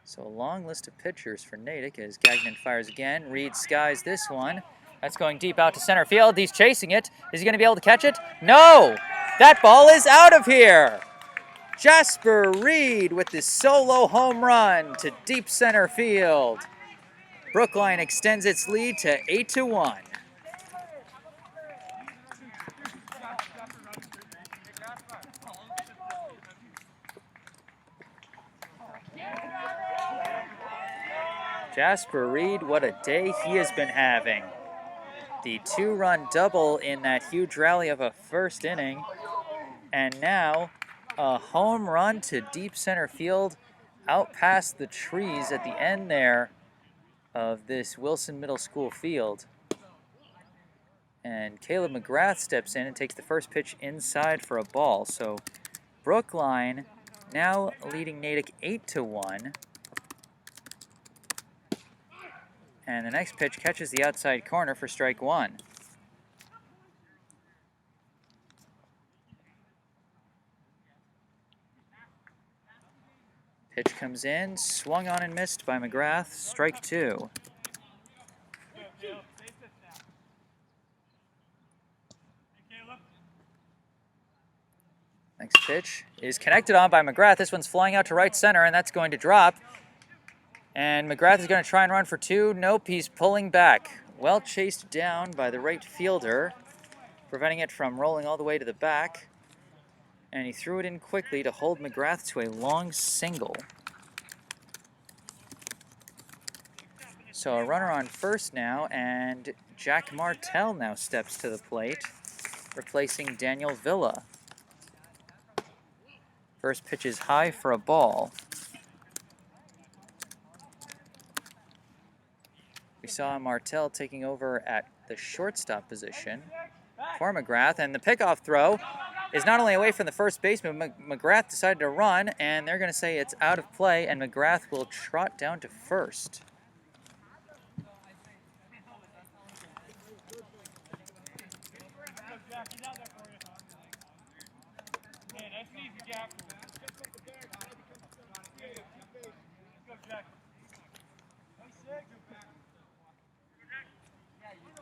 So a long list of pitchers for Natick as Gagnon fires again. Reed skies this one. That's going deep out to center field. He's chasing it. Is he going to be able to catch it? No! That ball is out of here! Jasper Reed with the solo home run to deep center field. Brookline extends its lead to 8-1. Jasper Reed, what a day he has been having. The 2-run double in that huge rally of a first inning, and now a home run to deep center field out past the trees at the end there of this Wilson Middle School field. And Caleb McGrath steps in and takes the first pitch inside for a ball. So Brookline now leading Natick 8-1. And the next pitch catches the outside corner for strike 1. Pitch comes in, swung on and missed by McGrath, strike 2. Next pitch is connected on by McGrath. This one's flying out to right center, and that's going to drop. And McGrath is going to try and run for 2. Nope, he's pulling back. Well chased down by the right fielder, preventing it from rolling all the way to the back. And he threw it in quickly to hold McGrath to a long single. So a runner on first now, and Jack Martell now steps to the plate, replacing Daniel Villa. First pitch is high for a ball. We saw Martell taking over at the shortstop position for McGrath, and the pickoff throw is not only away from the first baseman, but McGrath decided to run, and they're going to say it's out of play, and McGrath will trot down to first.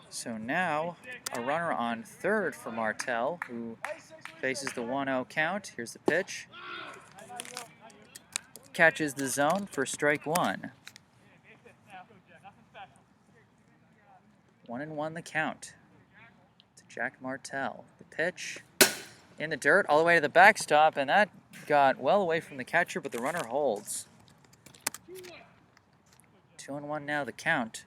So now a runner on third for Martell, who faces the 1-0 count. Here's the pitch. Catches the zone for strike 1. 1-1 the count to Jack Martell. The pitch in the dirt all the way to the backstop, and that got well away from the catcher, but the runner holds. 2-1 now the count.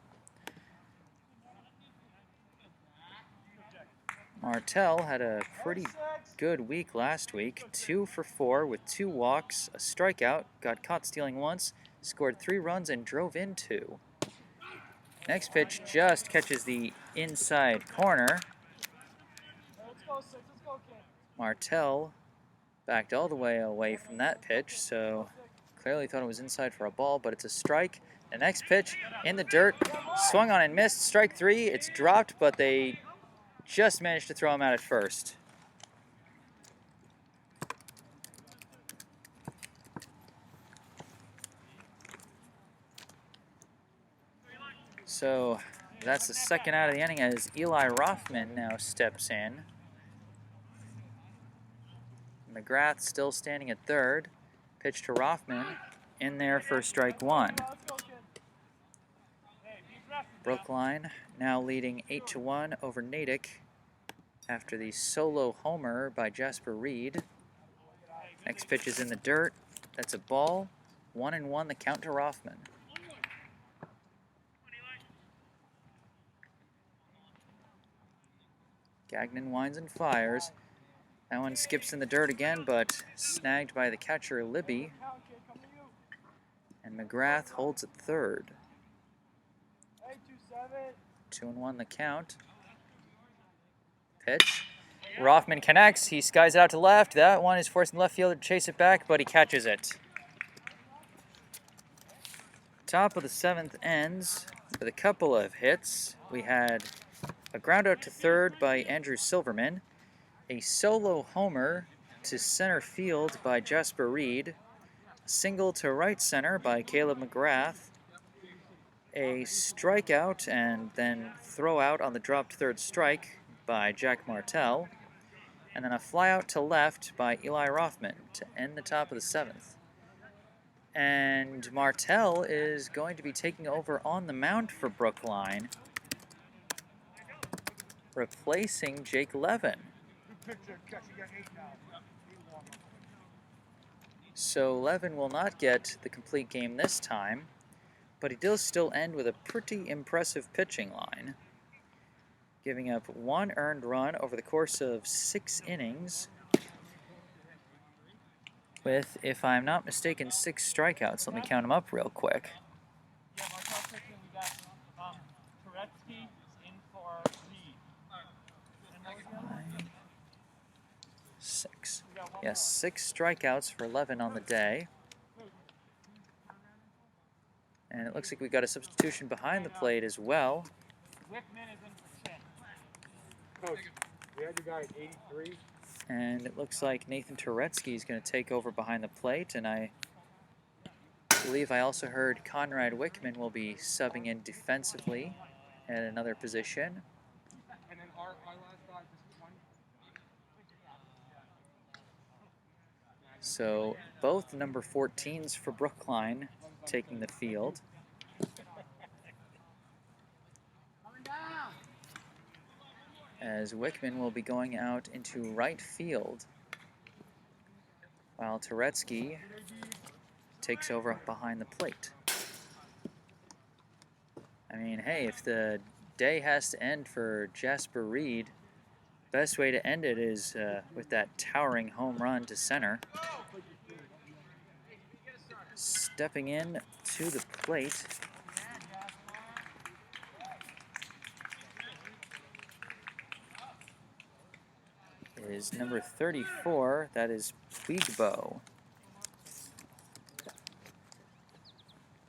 Martell had a pretty good week last week. 2 for 4 with 2 walks, a strikeout, got caught stealing once, scored 3 runs, and drove in 2. Next pitch just catches the inside corner. Martell backed all the way away from that pitch, so clearly thought it was inside for a ball, but it's a strike. The next pitch in the dirt, swung on and missed, strike 3. It's dropped, but they just managed to throw him out at first. So that's the second out of the inning as Eli Rothman now steps in. McGrath still standing at third. Pitch to Rothman, in there for strike 1. Brookline now leading 8-1 over Natick after the solo homer by Jasper Reed. Next pitch is in the dirt. That's a ball. 1-1 the count to Rothman. Gagnon winds and fires. That one skips in the dirt again, but snagged by the catcher Libby. And McGrath holds at third. 2-1 the count. Pitch. Rothman connects. He skies it out to left. That one is forcing the left fielder to chase it back, but he catches it. Top of the 7th ends with a couple of hits. We had a ground out to third by Andrew Silverman, a solo homer to center field by Jasper Reed, a single to right center by Caleb McGrath, a strikeout and then throw out on the dropped third strike by Jack Martell, and then a flyout to left by Eli Rothman to end the top of the 7th. And Martell is going to be taking over on the mound for Brookline, replacing Jake Levin. So Levin will not get the complete game this time, but he does still end with a pretty impressive pitching line, giving up 1 earned run over the course of 6 innings, with, if I'm not mistaken, 6 strikeouts. Let me count them up real quick. 6. Yes, 6 strikeouts for Levin on the day. And it looks like we got a substitution behind the plate as well. Coach, we had the guy at 83. And it looks like Nathan Turetsky is going to take over behind the plate, and I believe I also heard Conrad Wickman will be subbing in defensively at another position. And then our last guy, just one. So both number 14s for Brookline taking the field. As Wickman will be going out into right field, while Turetsky takes over up behind the plate. I mean, hey, if the day has to end for Jasper Reed, best way to end it is with that towering home run to center. Stepping in to the plate is number 34, that is Puigbo.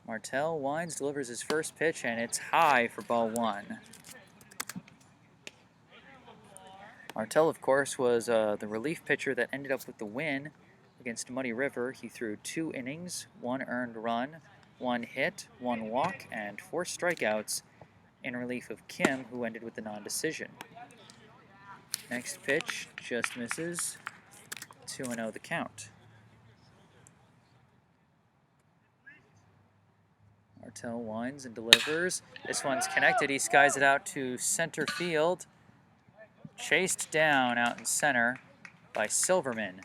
Martel winds, delivers his first pitch, and it's high for ball 1. Martel, of course, was the relief pitcher that ended up with the win against Muddy River. He threw 2 innings, 1 earned run, 1 hit, 1 walk, and 4 strikeouts in relief of Kim, who ended with the non-decision. Next pitch just misses. 2-0 the count. Martel winds and delivers. This one's connected. He skies it out to center field. Chased down out in center by Silverman.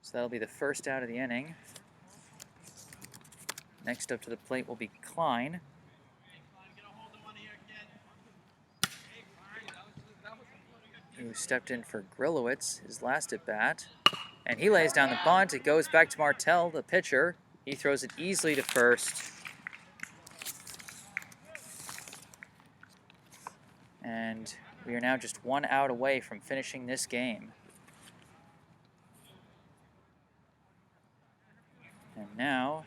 So that'll be the first out of the inning. Next up to the plate will be Klein, who stepped in for Grillowitz, his last at bat. And he lays down the bunt. It goes back to Martel, the pitcher. He throws it easily to first. And we are now just 1 out away from finishing this game. And now,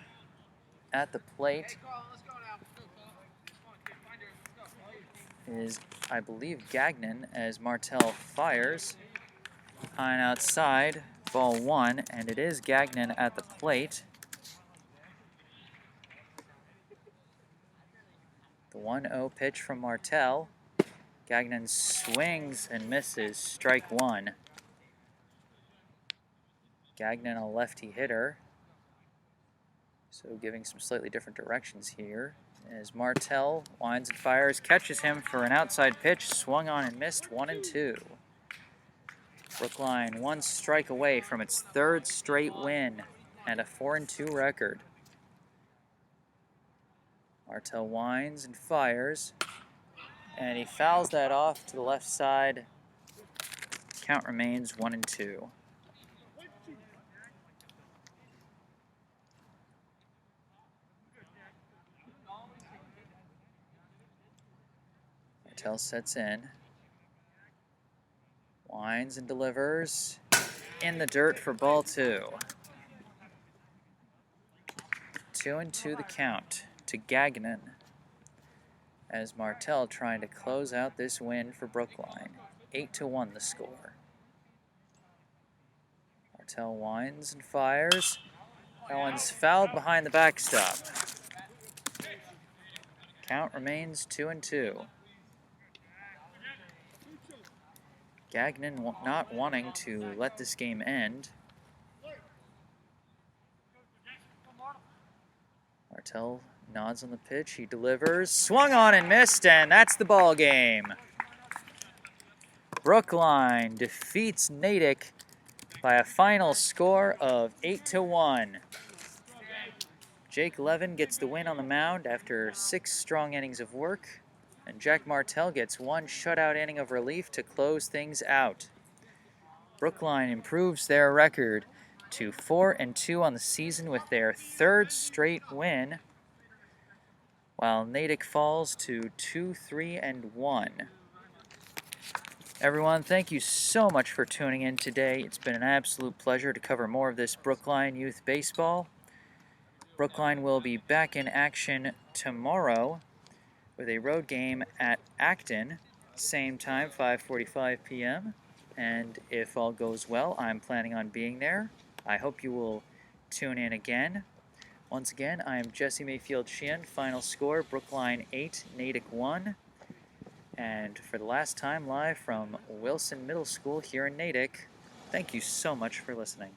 at the plate is, I believe, Gagnon, as Martel fires. High and outside, ball 1, and it is Gagnon at the plate. The 1-0 pitch from Martel. Gagnon swings and misses, strike 1. Gagnon, a lefty hitter, so giving some slightly different directions here. As Martel winds and fires, catches him for an outside pitch, swung on and missed, 1-2. Brookline 1 strike away from its 3rd straight win and a 4-2 record. Martel winds and fires, and he fouls that off to the left side. Count remains 1-2. Martel sets in. Winds and delivers in the dirt for ball 2. 2-2 the count to Gagnon, as Martel trying to close out this win for Brookline. 8-1 the score. Martel winds and fires. That one's fouled behind the backstop. Count remains 2-2. Gagnon not wanting to let this game end. Martel nods on the pitch, he delivers, swung on and missed, and that's the ball game. Brookline defeats Natick by a final score of 8-1. Jake Levin gets the win on the mound after 6 strong innings of work, and Jack Martel gets 1 shutout inning of relief to close things out. Brookline improves their record to 4-2 on the season with their 3rd straight win, while Natick falls to 2-3-1. Everyone, thank you so much for tuning in today. It's been an absolute pleasure to cover more of this Brookline youth baseball. Brookline will be back in action tomorrow with a road game at Acton, same time, 5:45 p.m. And if all goes well, I'm planning on being there. I hope you will tune in again. Once again, I am Jesse Mayfield-Sheehan. Final score, Brookline 8, Natick 1. And for the last time, live from Wilson Middle School here in Natick, thank you so much for listening.